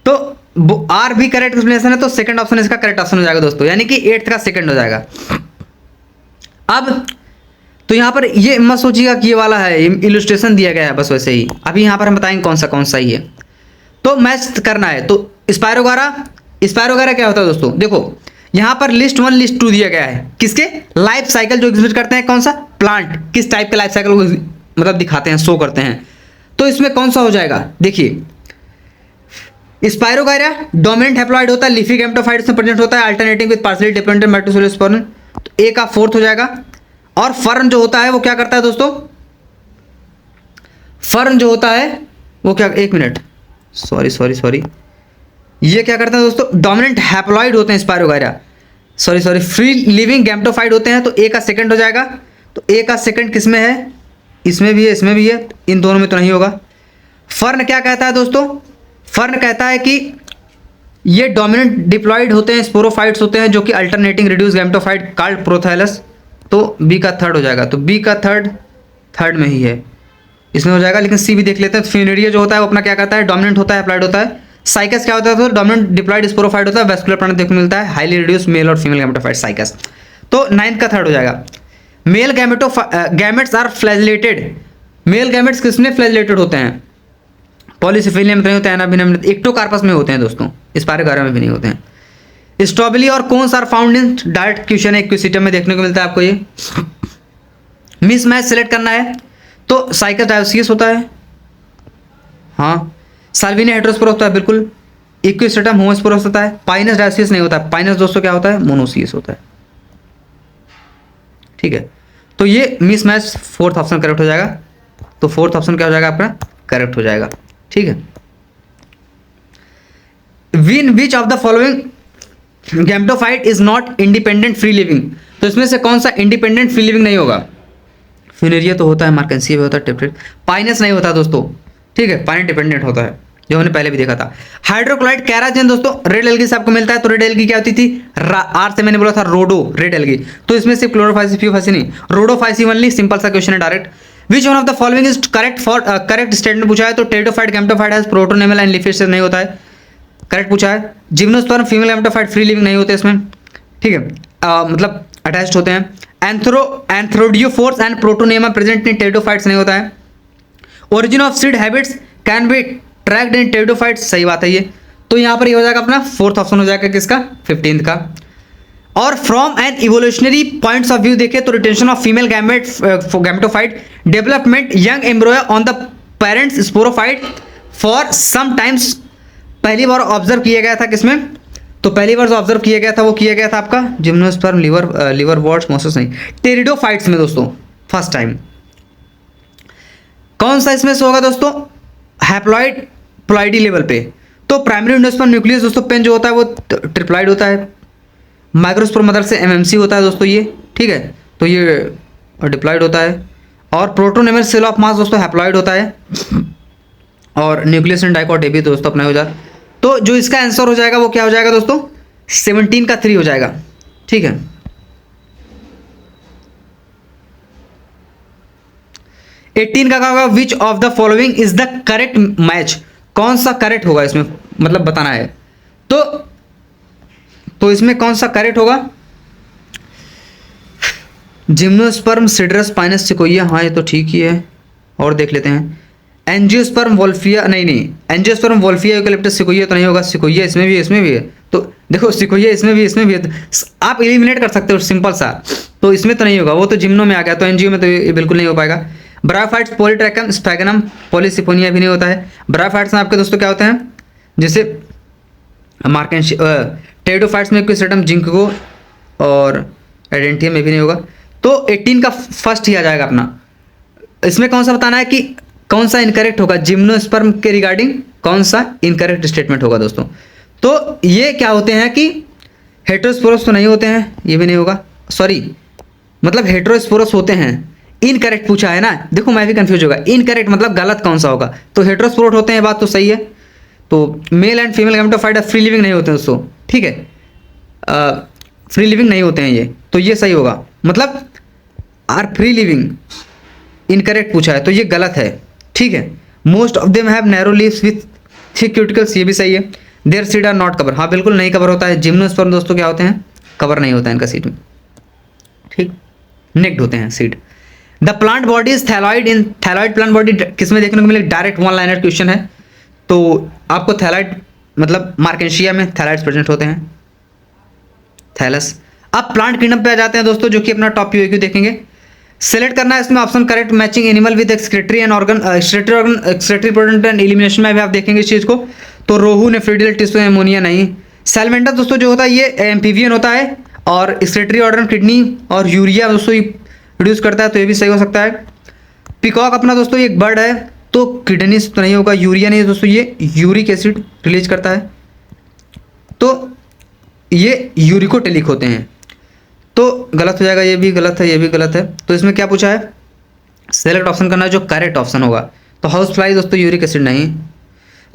तो आर भी करेक्ट एक्सप्लेनेशन है, तो सेकंड ऑप्शन इसका करेक्ट ऑप्शन हो जाएगा दोस्तों, यानी कि 8th का सेकंड हो जाएगा। अब तो यहाँ पर ये मत सोचिएगा कि ये वाला है, इलस्ट्रेशन दिया गया है बस वैसे ही, अभी यहाँ पर हम बताएंगे कौन सा ही है, तो मैच करना है। तो स्पायरोगारा क्या होता है दोस्तों, देखो यहाँ पर लिस्ट 1 लिस्ट 2 दिया गया है, किसके लाइफ साइकिल जो एग्जिबिट करते हैं, कौन सा प्लांट किस टाइप के लाइफ साइकिल को मतलब दिखाते हैं, शो करते हैं, तो इसमें कौन सा हो जाएगा, देखिए स्पायरोगारा डोमिनेंट हैप्लॉइड होता है, लीफी गैमेटोफाइट्स में प्रेजेंट होता है, अल्टरनेटिंग विद पार्शियली डिपेंडेंट मेटोसोलोस्पोरन, तो ए का 4th हो जाएगा। और फर्न जो होता है वो क्या करता है दोस्तों, फर्न जो होता है वो क्या, एक मिनट सॉरी, ये क्या करता है दोस्तों, डोमिनेंट हैप्लॉइड होते हैं spirogyra, sorry free living gametophyte होते हैं, तो ए का सेकंड हो जाएगा। तो ए का सेकंड किस में है, इसमें भी है, इसमें भी है, इन दोनों में तो नहीं होगा। फर्न क्या कहता है दोस्तों, फर्न कहता है कि ये डोमिनेंट डिप्लॉइड होते हैं, स्पोरोफाइट्स होते हैं, जो कि alternating reduce gametophyte called prothallus, तो बी का थर्ड हो जाएगा, तो बी का थर्ड में ही है, इसमें हो जाएगा। लेकिन सी भी देख लेते हैं, फ्यूनेरिया जो होता है वो अपना क्या करता है, डोमिनेंट होता है, अप्लाइड होता है। साइकस क्या होता है, तो डोमिनेंट डिप्लॉइड स्पोरोफाइट होता है, वेस्कुलर प्लांट देखने को मिलता है, हाईली रिड्यूस मेल और फीमेल गैमेटोफाइट साइकस, तो 9th का थर्ड हो जाएगा। Male gametes are flagellated, male gametes किसमें फ्लैजिलेटेड होते हैं, पॉलीसिफिलियम में नहीं होते हैं, एनाबिनम में, एक्टोकार्पस में होते हैं दोस्तों, स्पायरोगारा में भी नहीं होते हैं। स्ट्रॉबेरी और cones are found in direct question है, इक्विसिटम में देखने को मिलता है आपको ये। मिस मैच सेलेक्ट करना है, तो साइकस डायोसियस होता है, हाँ। साल्विनिया हेटेरोस्पोरस होता है, बिल्कुल। इक्विस्टेटम होमोस्पोरस होता है, पाइनस डायोसियस नहीं होता है, पाइनस दोस्तों क्या होता है, मोनोसियस होता है, ठीक है। तो ये miss match 4th option correct हो जाएगा, तो 4th ऑप्शन क्या हो जाएगा आपका, करेक्ट हो जाएगा, ठीक है। Win which of the following gametophyte is not independent free living, तो इसमें से कौन सा इंडिपेंडेंट फ्री लिविंग नहीं होगा, फ्यूनेरिया तो होता है, मार्केंसिया भी होता है, टेप्टेड, पाइनस नहीं होता दोस्तों, ठीक है, पाइन डिपेंडेंट होता है, जो हमने पहले भी देखा था। हाइड्रोक्लोराइड कैराजेन दोस्तों रेड एल्गी से आपको मिलता है। तो रेड एल्गी क्या होती थी, आर से मैंने बोला था रोडो रेड एल्गी, तो इसमें सिर्फ क्लोरोफाइसी प्यूफाइसी नहीं, रोडोफाइसी ओनली। सिंपल सा क्वेश्चन है direct. Which one of the following is correct for correct statement पूछा है। तो pteridophyte gametophyte has protonemal and leafage नहीं होता है, करेक्ट पूछा है। Gymnosperm female gametophyte free living नहीं होते इसमें, ठीक है, मतलब अटैच्ड होते हैं। Antheridiophores and protonema present in pteridophytes नहीं होता है। Origin of seed habits can be tracked in pteridophytes, सही बात है ये। तो यहाँ पर ये हो जाएगा अपना फोर्थ ऑप्शन हो जाएगा किसका, 15th का। और from an evolutionary points of view देखे तो retention of female gametophyte, development young embryo on the parents sporophyte for some times, पहली बार ऑब्जर्व किया गया था किसमें, तो पहली बार जो ऑब्जर्व किया गया था वो किया गया था आपका जिम्नोस्पर्म लिवर वॉर्ड्स मोसस नहीं, टेरिडोफाइट्स में दोस्तों फर्स्ट टाइम। कौन सा इसमें से होगा दोस्तों, हैप्लॉइड प्लॉइडी लेवल पे। तो प्राइमरी इंडोस्पर्म न्यूक्लियस दोस्तों पेन जो होता है वो ट्रिप्लॉइड होता है। माइक्रोस्पोर मदर से एमएमसी होता है दोस्तों ये, ठीक है, तो ये डिप्लॉइड होता है। और प्रोटोनेमल सेल ऑफ मास दोस्तों हैप्लॉइड होता है। और न्यूक्लियस एंड डाइकॉट भी दोस्तों अपना हो जाए। तो जो इसका आंसर हो जाएगा वो क्या हो जाएगा दोस्तों, 17 का 3 हो जाएगा, ठीक है। एटीन का होगा विच of the following is the correct match, कौन सा करेक्ट होगा इसमें, मतलब बताना है। तो इसमें कौन सा करेक्ट होगा, जिम्नोस्पर्म सिडरस पाइनस सिकोइया, हाँ ये तो ठीक ही है। और देख लेते हैं एंजियोस्पर्म वोल्फिया, नहीं एंजियोस्पर्म वोल्फिया यूकेलिप्टस सिकोइया तो नहीं होगा, सिकोइया इसमें भी है, इसमें भी है। तो देखो सिकोइया इसमें भी है, तो आप एलिमिनेट कर सकते हो सिंपल सा। तो इसमें तो नहीं होगा, वो तो जिम्नो में आ गया, तो एनजीओ में तो ये बिल्कुल नहीं हो पाएगा। ब्रायोफाइट्स पॉलीट्रैकम स्पैगनम पॉलीसिफोनिया भी नहीं होता है। ब्रायोफाइट्स में आपके दोस्तों क्या होते हैं, जैसे मार्केंश टेरिडोफाइट्स में क्विस्टेटम जिंको और एडेंटियम में भी नहीं होगा। तो 18 का फर्स्ट ही आ जाएगा अपना। इसमें कौन सा बताना है कि कौन सा इनकरेक्ट होगा, जिम्नोस्पर्म के रिगार्डिंग कौन सा इनकरेक्ट स्टेटमेंट होगा दोस्तों। तो ये क्या होते हैं कि हेटेरोस्पोरस तो नहीं होते हैं, ये भी नहीं होगा, सॉरी मतलब हेटेरोस्पोरस होते हैं, इनकरेक्ट पूछा है ना। देखो मैं भी कंफ्यूज होगा, इनकरेक्ट मतलब गलत कौन सा होगा, तो हेटेरोस्पोरस होते हैं, बात तो सही है। तो mail and female gametophyte free living नहीं होते दोस्तों, ठीक है, फ्री लिविंग नहीं होते हैं ये, तो ये सही होगा, मतलब आर फ्री लिविंग इनकरेक्ट पूछा है तो ये गलत है, ठीक है। Most of them have narrow leaves with thick cuticles, ये भी सही है। Their seed are not cover, हाँ बिल्कुल नहीं कवर होता है। जिम्नोस्पर्म दोस्तों क्या होते हैं, कवर नहीं होता है इनका सीड में, ठीक, नेक्ड होते हैं seed. The plant body is thalloid, in thalloid plant body किसमें देखने को मिले, डायरेक्ट वन लाइनर क्वेश्चन है। तो आपको थैलॉइड मतलब मार्केंशिया में थैलॉइड्स प्रेजेंट होते हैं, थैलस। अब प्लांट किंगडम पे आ जाते हैं दोस्तों, जो कि अपना टॉप पीओक्यू देखेंगे। सेलेक्ट करना है इसमें option correct matching animal with excretory and organ, excretory product and elimination में भी आप देखेंगे इस चीज़ को। तो रोहू नेफ्रिडियल टिश्यू एमोनिया नहीं। सैलमेंडर दोस्तों जो होता है ये एम्फीबियन होता है, और एक्सक्रेटरी ऑर्गन किडनी और यूरिया दोस्तों ये प्रोड्यूस करता है, तो ये भी सही हो सकता है। पिकॉक अपना दोस्तों ये एक बर्ड है, तो किडनीज तो नहीं होगा, यूरिया नहीं दोस्तों, ये यूरिक एसिड रिलीज करता है, तो ये यूरिकोटेलिक होते हैं, तो गलत हो जाएगा, ये भी गलत है, ये भी गलत है। तो इसमें क्या पूछा है, सेलेक्ट ऑप्शन करना है जो करेक्ट ऑप्शन होगा। तो हाउस फ्लाई दोस्तों यूरिक एसिड नहीं,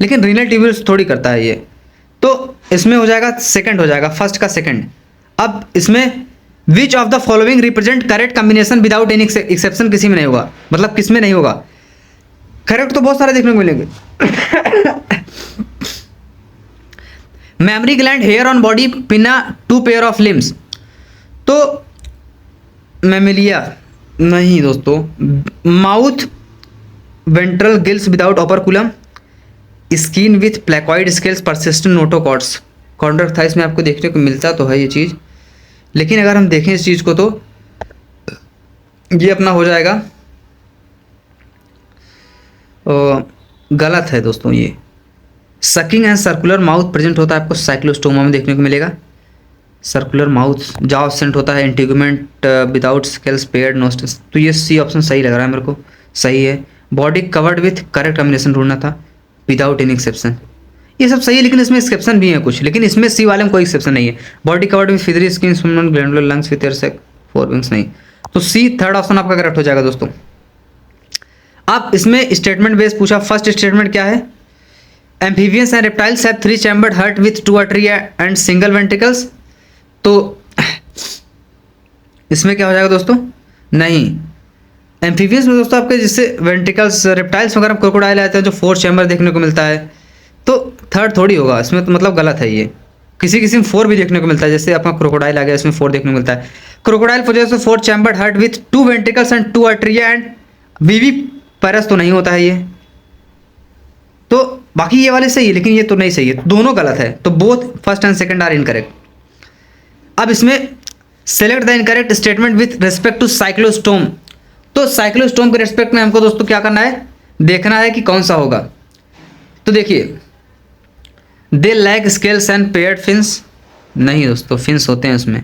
लेकिन रीनल ट्यूब्यूल्स थोड़ी करता है ये, तो इसमें हो जाएगा सेकंड हो जाएगा, फर्स्ट का सेकंड। अब इसमें विच of the following represent correct combination without any exception, किसी में नहीं होगा, मतलब किसमें नहीं होगा। करेक्ट तो बहुत सारे देखने को मिलेंगे। Memory gland, hair on body, pinna, 2 pair of limbs. तो मेमिलिया नहीं दोस्तों। Mouth, ventral gills without operculum, skin with placoid scales, persistent notochords. Contractiles में आपको देखने को मिलता तो है ये चीज़, लेकिन अगर हम देखें इस चीज़ को तो ये अपना हो जाएगा गलत है दोस्तों। ये sucking and circular mouth present होता है आपको साइक्लोस्टोमा में देखने को मिलेगा। सर्कुलर माउथ, जाव सेंट होता है, इंटीगुमेंट विदाउट स्केल्स, पेयर्ड नोस्टस। तो ये सी ऑप्शन सही लग रहा है मेरे को, सही है। Body covered with correct combination ढूंढना था, विदाउट एनी एक्सेप्शन। ये सब सही है, लेकिन इसमें एक्सेप्शन भी है कुछ, लेकिन इसमें सी वाले में कोई एक्सेप्शन नहीं है। Body covered with feathery skin, सुमन glandular lungs with air sac, 4 wings नहीं। तो सी थर्ड ऑप्शन आपका करेक्ट हो जाएगा दोस्तों। अब इसमें स्टेटमेंट बेस पूछा, फर्स्ट स्टेटमेंट क्या है, amphibians and reptiles have 3 chambered heart with 2 artery and single ventricles. तो इसमें क्या हो जाएगा दोस्तों? नहीं, एम्फीबियंस में दोस्तों आपके जिससे वेंट्रिकल्स, रेप्टाइल्स वगैरह क्रोकोडाइल आते हैं जो 4 चैम्बर देखने को मिलता है, तो थर्ड थोड़ी होगा इसमें, तो मतलब गलत है ये। किसी किसी में 4 भी देखने को मिलता है, जैसे आपका क्रोकोडाइल आ गया, इसमें 4 देखने को मिलता है। Crocodile possess 4 chambered heart with 2 ventricles and 2 arteria and viviparous तो नहीं होता है ये। तो बाकी ये वाले सही है, लेकिन ये तो नहीं सही है, दोनों गलत है। तो both first and second are incorrect. अब इसमें select the incorrect statement with respect to cyclostome. तो साइक्लोस्टोम के रिस्पेक्ट में हमको दोस्तों क्या करना है, देखना है कि कौन सा होगा। तो देखिए, they lack scales and paired fins, नहीं दोस्तों, फिन्स होते हैं उसमें,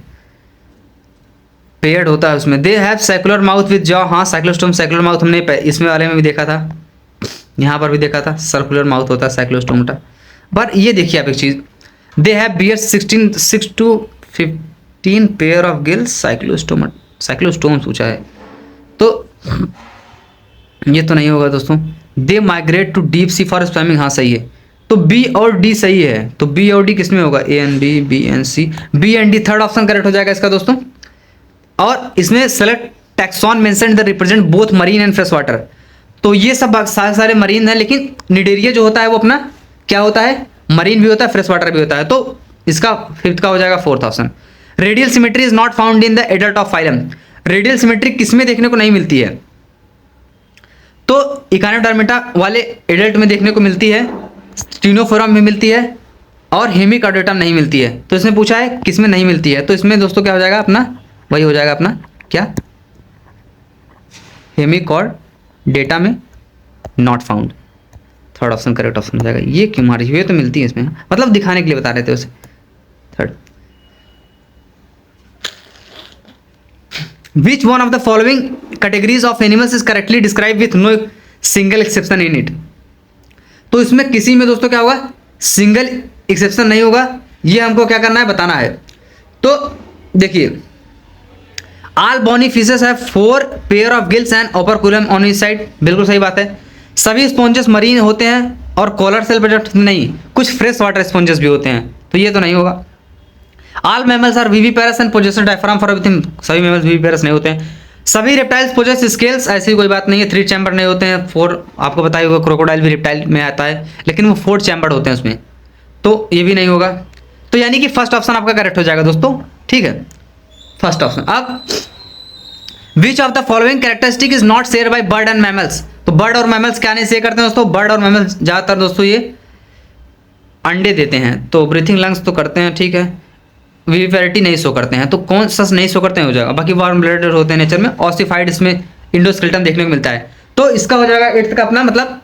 पेयर्ड होता है उसमें। They have circular mouth with jaw, हाँ साइक्लोस्टोम साइक्युलर माउथ हमने इसमें वाले में भी देखा था, यहाँ पर भी देखा था, सर्कुलर माउथ होता है साइक्लोस्टोम का। पर ये देखिए आप एक चीज़, they have bear 6 to 15 pair of gills, cyclostome पूछा है, तो ये तो नहीं होगा दोस्तों। They migrate to deep sea for swimming, हाँ सही है। तो बी और डी सही है, तो बी और डी किस में होगा? A and B, B and C, B and D, third option correct हो जाएगा इसका दोस्तों। और इसमें select taxon mention the represent both marine and fresh water. तो ये सब सारे मरीन हैं, लेकिन निडेरिया जो होता है वो अपना क्या होता है, मरीन भी होता है, फ्रेश वाटर भी होता है। तो इसका फिफ्थ का हो जाएगा 4th option. Radial symmetry is not found in the adult of phylum. Radial symmetry किसमें देखने को नहीं मिलती है? तो इकानोडर्मेटा वाले एडल्ट में देखने को मिलती है, स्टीनोफोरम में मिलती है, और हेमिकॉर्डेटम नहीं मिलती है। तो इसमें पूछा है किसमें नहीं मिलती है, तो इसमें दोस्तों क्या हो जाएगा अपना, वही हो जाएगा अपना क्या, हेमिकॉर्डेटा में not found, third option correct option हो जाएगा। ये क्यों मारी हुई है, तो मिलती है इसमें, मतलब दिखाने के लिए बता रहे थे उसे। Third, which one of the following categories of animals is correctly describe with no single exception in it. तो इसमें किसी में दोस्तों क्या होगा, सिंगल एक्सेप्शन नहीं होगा, ये हमको क्या करना है, बताना है। तो देखिए, all bony fishes have 4 pair of gills and operculum on each side, बिल्कुल सही बात है। सभी स्पॉन्जेस मरीन होते हैं और कॉलर सेल प्रोडक्ट नहीं, कुछ फ्रेश वाटर स्पॉन्जेस भी होते हैं, तो ये तो नहीं होगा। All mammals are viviparous and possess diaphragm for everything, सभी मैमल्स विविपेरस नहीं होते हैं। सभी रेप्टाइल्स पोजेस स्केल्स, ऐसी कोई बात नहीं है। 3 चैम्बर नहीं होते हैं, 4 आपको बताया होगा, क्रोकोडाइल भी रेप्टाइल में आता है, लेकिन वो 4 चैम्बर होते हैं उसमें, तो ये भी नहीं होगा। तो यानी कि फर्स्ट ऑप्शन आपका करेक्ट हो जाएगा दोस्तों, ठीक है, फर्स्ट ऑप्शन। अब which of the following characteristic is not share by bird and mammals. तो बर्ड और मैमल्स क्या नहीं शेयर करते हैं दोस्तों, बर्ड और मैमल्स ज़्यादातर दोस्तों ये अंडे देते हैं, तो ब्रीथिंग लंग्स तो करते हैं, ठीक है, विविपेरिटी नहीं शो करते हैं, तो कौन सा नहीं शो करते हैं हो जाएगा। बाकी वार्म ब्लडेड होते हैं नेचर में, ऑसिफाइड इसमें इंडोस्केलेटन देखने को मिलता है, तो इसका हो जाएगा 8th का अपना मतलब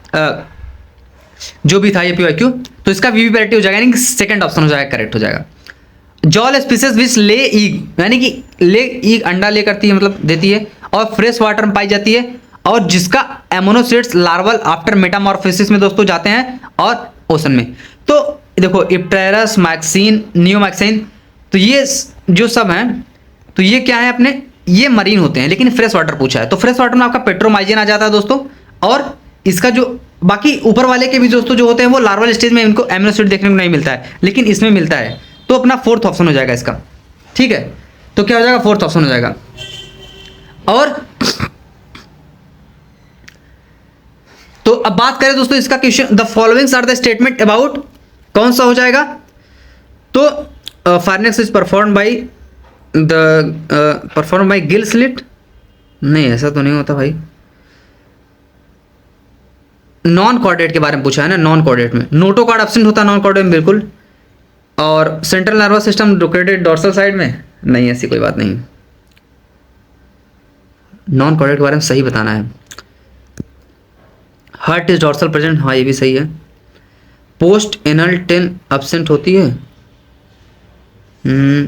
जो भी था ये PYQ, तो इसका विविपेरिटी हो जाएगा, यानी कि सेकंड ऑप्शन हो जाएगा, करेक्ट हो जाएगा। जॉल स्पीसीज विच ले ईग, यानी कि ले ईग अंडा ले करती है, मतलब देती है, और फ्रेश वाटर में पाई जाती है, और जिसका एमोनोसिड्स लार्वल आफ्टर मेटामॉर्फोसिस में दोस्तों जाते हैं और ओशन में। तो देखो इप्टेरस, मैक्सिन, नियोमैक्सिन, तो ये जो सब हैं, तो ये क्या है अपने, ये मरीन होते हैं, लेकिन फ्रेश वाटर पूछा है, तो फ्रेश वाटर में आपका पेट्रोमाइजिन आ जाता है दोस्तों। और इसका जो बाकी ऊपर वाले के भी दोस्तों जो होते हैं वो लार्वल स्टेज में इनको एमिनो एसिड देखने को नहीं मिलता है, लेकिन इसमें मिलता है, तो अपना 4th ऑप्शन हो जाएगा इसका, ठीक है। तो क्या हो जाएगा, 4th ऑप्शन हो जाएगा। और तो अब बात करें दोस्तों इसका question, the followings are the statement about, कौन सा हो जाएगा, तो pharynx is perform by gill slit, नहीं ऐसा तो नहीं होता भाई। नॉन कॉर्डेट के बारे में पूछा है ना, नॉन कॉर्डेट में नोटोकॉर्ड एब्सेंट होता है, नॉन कॉर्डेट में बिल्कुल। और central nervous system located dorsal side में, नहीं ऐसी कोई बात नहीं। नॉन कॉर्डेट के बारे में सही बताना है। हार्ट इज डॉर्सल प्रेजेंट, हाँ ये भी सही है। पोस्ट एनल टेन एब्सेंट होती है,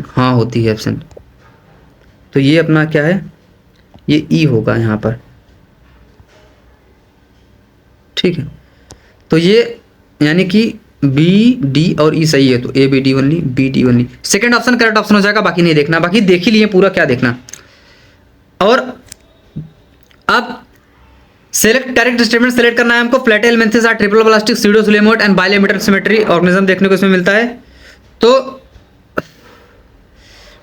हाँ होती है एब्सेंट, तो ये अपना क्या है, ये ई होगा यहाँ पर, ठीक है। तो ये यानी कि बी डी और ई सही है, तो A B D only, B D only, second option correct option हो जाएगा, बाकी नहीं देखना, बाकी देख ही लिए पूरा, क्या देखना। और अब सेलेक्ट करेक्ट स्टेटमेंट सेलेक्ट करना है हमको। Platyhelminthes are triple plastic pseudocoelomate and bilateral symmetry organism देखने को इसमें मिलता है। तो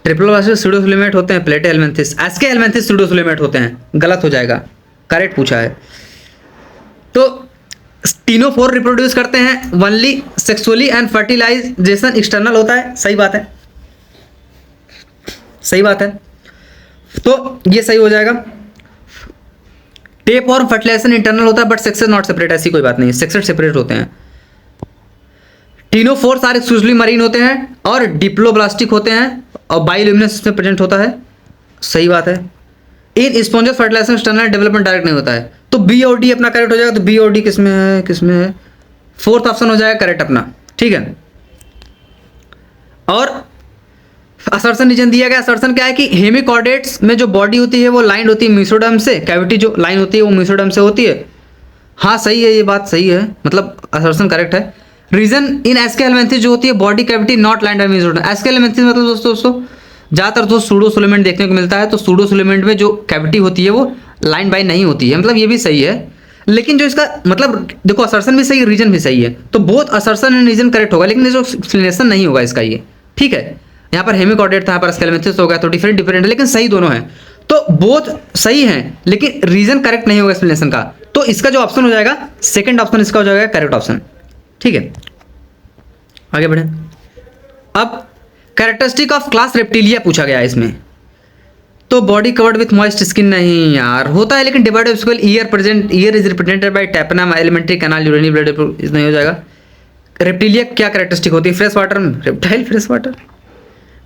ट्रिपल प्लास्टिक सीडोसुलेमेट होते हैं प्लेटेलमेंथिस, एस्के हेलमेंथिस सीडोसुलेमेट होते हैं, गलत हो जाएगा, करेक्ट पूछा है। तो टीनोफोर रिप्रोड्यूस करते हैं only sexually and fertilization external होता है, सही बात है, सही बात है, तो ये सही हो जाएगा। टेप और फर्टिलाइजेशन इंटरनल होता है बट सेक्सेस नॉट सेपरेट, ऐसी कोई बात नहीं है, सेक्सेस सेपरेट होते हैं। टीनोफोर्स आर एक्सक्लूसिवली मरीन होते हैं और डिप्लोब्लास्टिक होते हैं और बायोल्यूमिनेंस में प्रेजेंट होता है, सही बात है। In sponges fertilization external development direct नहीं होता है। तो बी और डी अपना करेक्ट हो जाएगा। तो बी और डी किसमें है, किसमें है, फोर्थ ऑप्शन हो जाएगा करेक्ट अपना, ठीक है। और असर्शन रीजन दिया गया, असर्शन क्या है कि हेमिकॉर्डेट्स में जो बॉडी होती है वो लाइन होती है मेसोडर्म से, कैविटी जो लाइन होती है वो मेसोडर्म से होती है। हाँ सही है, ये बात सही है, मतलब असर्शन करेक्ट है। रीजन इन एस्के हेलमिंथेस जो होती है body cavity not lined by mesoderm. Aschelminthes मतलब दोस्तों ज़्यादातर तो सूडोसुलेमेंट देखने को मिलता है, तो सूडोसुलेमेंट में जो कैविटी होती है वो लाइन बाय नहीं होती है, मतलब ये भी सही है। लेकिन जो इसका मतलब देखो असर्शन भी सही है, रीजन भी सही है, तो both assertion and reason correct होगा, लेकिन जो एक्सप्लेनेशन नहीं होगा इसका ये, ठीक है। यहाँ पर हेमिकॉर्डेट था, यहाँ पर स्केलेमेंथिस हो गया, तो डिफरेंट डिफरेंट है, लेकिन सही दोनों है। तो बोथ सही हैं लेकिन रीजन करेक्ट नहीं होगा एक्सप्लेनेशन का, तो इसका जो ऑप्शन हो जाएगा सेकंड ऑप्शन इसका हो जाएगा करेक्ट ऑप्शन, ठीक है। आगे बढ़े। अब कैरेक्टरिस्टिक ऑफ क्लास रेप्टिलिया पूछा गया है इसमें। तो body covered with moist skin नहीं यार, होता है लेकिन divide scale ear present, ear is represented by tympanum alimentary canal urinary blood, इस नहीं हो जाएगा। रेप्टिलिया क्या कैरेक्टरिस्टिक होती है, fresh water reptile, fresh water,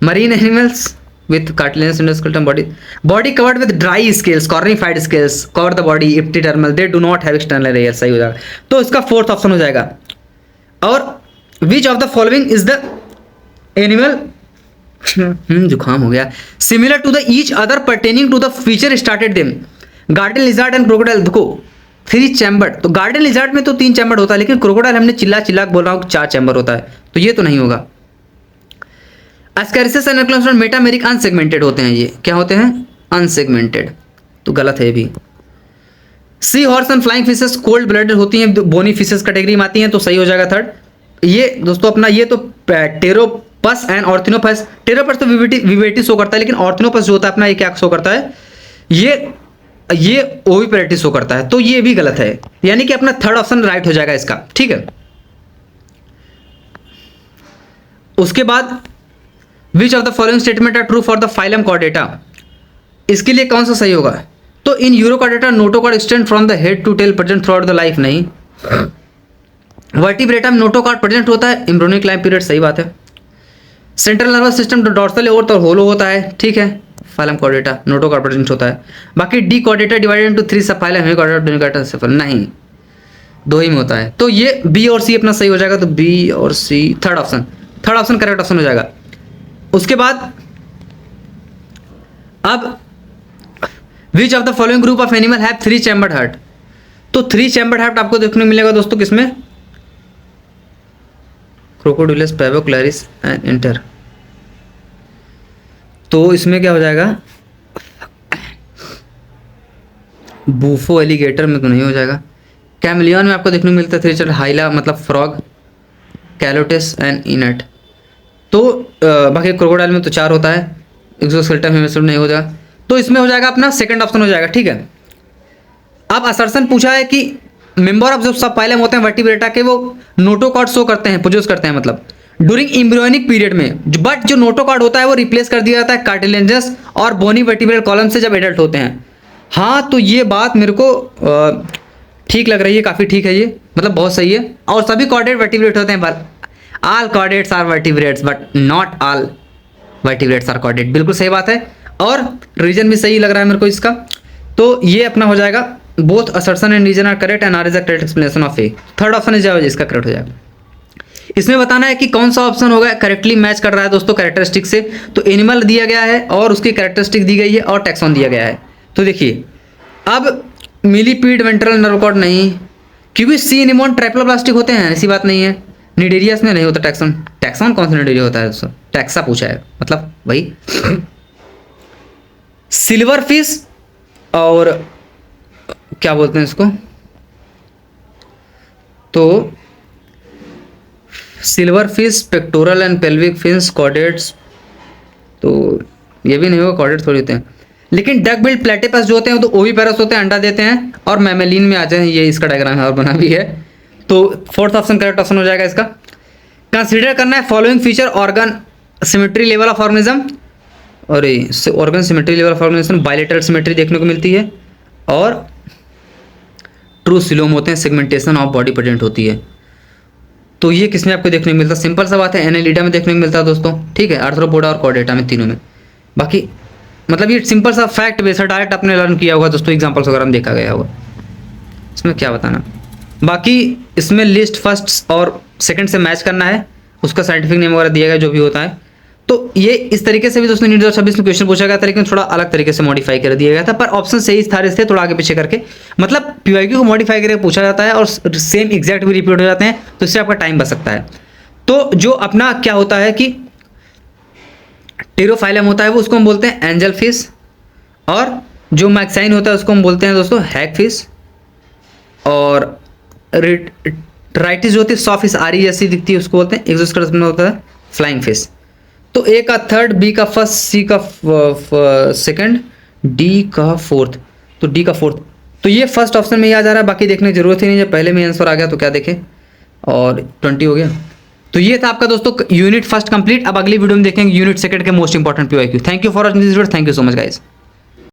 marine animals with cartilaginous endoskeleton body, body covered with dry scales, cornified scales cover the body, epidermal, they do not have external layers, सही हो जाएगा। तो इसका फोर्थ ऑप्शन हो जाएगा। और which of the following is the animal जुकाम हो गया, similar to the each other pertaining to the feature started them, garden lizard and crocodile। देखो 3 चैम्बर, तो गार्डन लिजार्ड में तो 3 चैम्बर होता है, लेकिन क्रोकोडाइल हमने चिल्ला चिल्ला बोल रहा हूँ 4 चैम्बर होता है, तो ये तो नहीं होगा। एस्केरिसिस एंड एनक्लोजर मेटामेरिक अनसेगमेंटेड होते हैं, ये क्या होते हैं, अनसेगमेंटेड, तो गलत है ये भी। Sea horse and flying fishes cold blooded होती हैं, बोनी फिशेस कैटेगरी में आती हैं, तो सही हो जाएगा थर्ड। ये दोस्तों अपना ये तो टेरोपस एंड ऑर्थिनोपस, टेरोपस तो विवेटी शो करता है, लेकिन ऑर्थिनोपस जो होता है अपना ये क्या शो करता है, ये ओविपेरेटी शो करता है, तो ये भी गलत है, यानी कि अपना थर्ड ऑप्शन राइट हो जाएगा इसका, ठीक है। उसके बाद which of the following statement are true for the phylum chordata, इसके लिए कौन सा सही होगा। तो in urochordata notochord extend from the head to tail present throughout the life, नहीं। वर्टिब्रेटा में नोटोकॉर्ड प्रेजेंट होता है एम्ब्रियोनिक लाइफ पीरियड, सही बात है। सेंट्रल नर्वस सिस्टम डॉर्सल और तो होलो होता है, ठीक है। फाइलम कॉर्डेटा नोटोकॉर्ड प्रेजेंट होता है। बाकी डी कॉर्डेटा डिवाइडेड इनटू 3 सब फाइलम, हेमिकॉर्डेटा सेफल नहीं, 2 ही में होता है, तो ये बी और सी अपना सही हो जाएगा। तो बी और सी थर्ड ऑप्शन करेक्ट ऑप्शन हो जाएगा। उसके बाद अब which of the following group of animal have 3 chambered heart, तो 3 चैम्बर्ड हार्ट आपको देखने को मिलेगा दोस्तों किसमें, क्रोकोडिलस, पैवोक्लैरिस एंड इंटर, तो इसमें क्या हो जाएगा, बूफो एलिगेटर में तो नहीं हो जाएगा। कैमलियन में आपको देखने को मिलता है 3 चैम्बर्ड, हाइला मतलब फ्रॉग, कैलोटिस एंड इनट, तो बाकी क्रोकोडाइल में तो 4 होता है, एक्सोस्केलेटन में नहीं हो जाएगा, तो इसमें हो जाएगा अपना सेकंड ऑप्शन हो जाएगा, ठीक है। अब असर्शन पूछा है कि मेंबर ऑफ जो सब फाइलम होते हैं वर्टिब्रेटा के वो नोटोकॉर्ड शो करते हैं, प्रोड्यूस करते हैं, मतलब ड्यूरिंग एम्ब्रियोनिक पीरियड में, बट जो नोटोकॉर्ड होता है वो रिप्लेस कर दिया जाता है कार्टिलेजस और बोनी वर्टिब्रल कॉलम से जब एडल्ट होते हैं। हाँ तो ये बात मेरे को ठीक लग रही है, काफ़ी ठीक है ये, मतलब बहुत सही है। और सभी कॉर्डेट वर्टिब्रेट होते हैं, all chordates are vertebrates but not all vertebrates are chordate, बिल्कुल सही बात है। और रीजन भी सही लग रहा है मेरे को इसका, तो ये अपना हो जाएगा both assertion and reason are correct and R is the correct explanation of A, third option is जाएगा जिसका करेक्ट हो जाएगा। इसमें बताना है कि कौन सा ऑप्शन होगा करेक्टली मैच कर रहा है दोस्तों कैरेक्टरिस्टिक से, तो एनिमल दिया गया है और उसकी कैरेक्टरिस्टिक दी गई है और टैक्सॉन दिया गया है। तो देखिए अब मिलीपीड वेंट्रल नर्व कॉर्ड नहीं, क्योंकि सी एनिमोन ट्राइप्लोब्लास्टिक होते हैं, ऐसी बात नहीं है। निडेरियस में नहीं होता टैक्सॉन, टैक्सॉन कौन सा निडेरिया होता है दोस्तों, टैक्सा पूछा है, मतलब वही। सिल्वर फिश और क्या बोलते हैं इसको, तो silver fish, pectoral and pelvic fins, chordates, तो ये भी नहीं होगा, कॉर्डेट थोड़ी होते हैं। लेकिन डक बिल्ड प्लेटिपस जो होते हैं वो तो ओविपेरस होते हैं, अंडा देते हैं और मैमेलिन में आ जाए, ये इसका डायग्राम है और बना भी है। तो फोर्थ ऑप्शन करेक्ट ऑप्शन हो जाएगा इसका। कंसीडर करना है following feature organ symmetry level of organism, और organ symmetry level of organism bilateral symmetry देखने को मिलती है और ट्रू सिलोम होते हैं, सेगमेंटेशन ऑफ बॉडी प्रेजेंट होती है। तो ये किसमें आपको देखने को मिलता है, सिंपल सा बात है, एनालिडा में देखने को मिलता है दोस्तों, ठीक है, आर्थ्रोपोडा और कॉर्डेटा में, तीनों में। बाकी मतलब ये सिंपल सा फैक्ट बेस है, डायरेक्ट आपने लर्न किया होगा दोस्तों, एग्जांपल्स वगैरह में देखा गया होगा, इसमें क्या बताना। बाकी इसमें लिस्ट फर्स्ट और सेकंड से मैच करना है, उसका साइंटिफिक नेम वगैरह दिया गया जो भी होता है। तो ये इस तरीके से भी दोस्तों नीट 2026 में क्वेश्चन पूछा गया था, लेकिन थोड़ा अलग तरीके से मॉडिफाई कर दिया गया था, पर ऑप्शन सही थे थोड़ा आगे पीछे करके। मतलब पीवाईक्यू को मॉडिफाई करके पूछा जाता है और सेम एग्जैक्ट भी रिपीट हो जाते हैं, तो इससे आपका टाइम बच सकता है। तो जो अपना क्या होता है कि टेरोफाइलम होता है वो उसको हम बोलते हैं एंजल फिश, और जो मैक्साइन होता है उसको हम बोलते हैं दोस्तों हैग फिश, और राइटिस जो होती है सॉ फिश आरी जैसी दिखती है उसको बोलते हैं एक्सोस्केलेटन होता है फ्लाइंग फिश। तो ए का थर्ड, बी का फर्स्ट, सी का सेकंड, डी का फोर्थ, तो डी का फोर्थ, तो ये फर्स्ट ऑप्शन में ही आ जा रहा है, बाकी देखने की जरूरत ही नहीं, जब पहले में आंसर आ गया तो क्या देखें, और 20 हो गया। तो ये था आपका दोस्तों यूनिट फर्स्ट कंप्लीट। अब अगली वीडियो में देखेंगे यूनिट सेकंड के most important PYQ. Thank you for watching this video, thank you so much guys.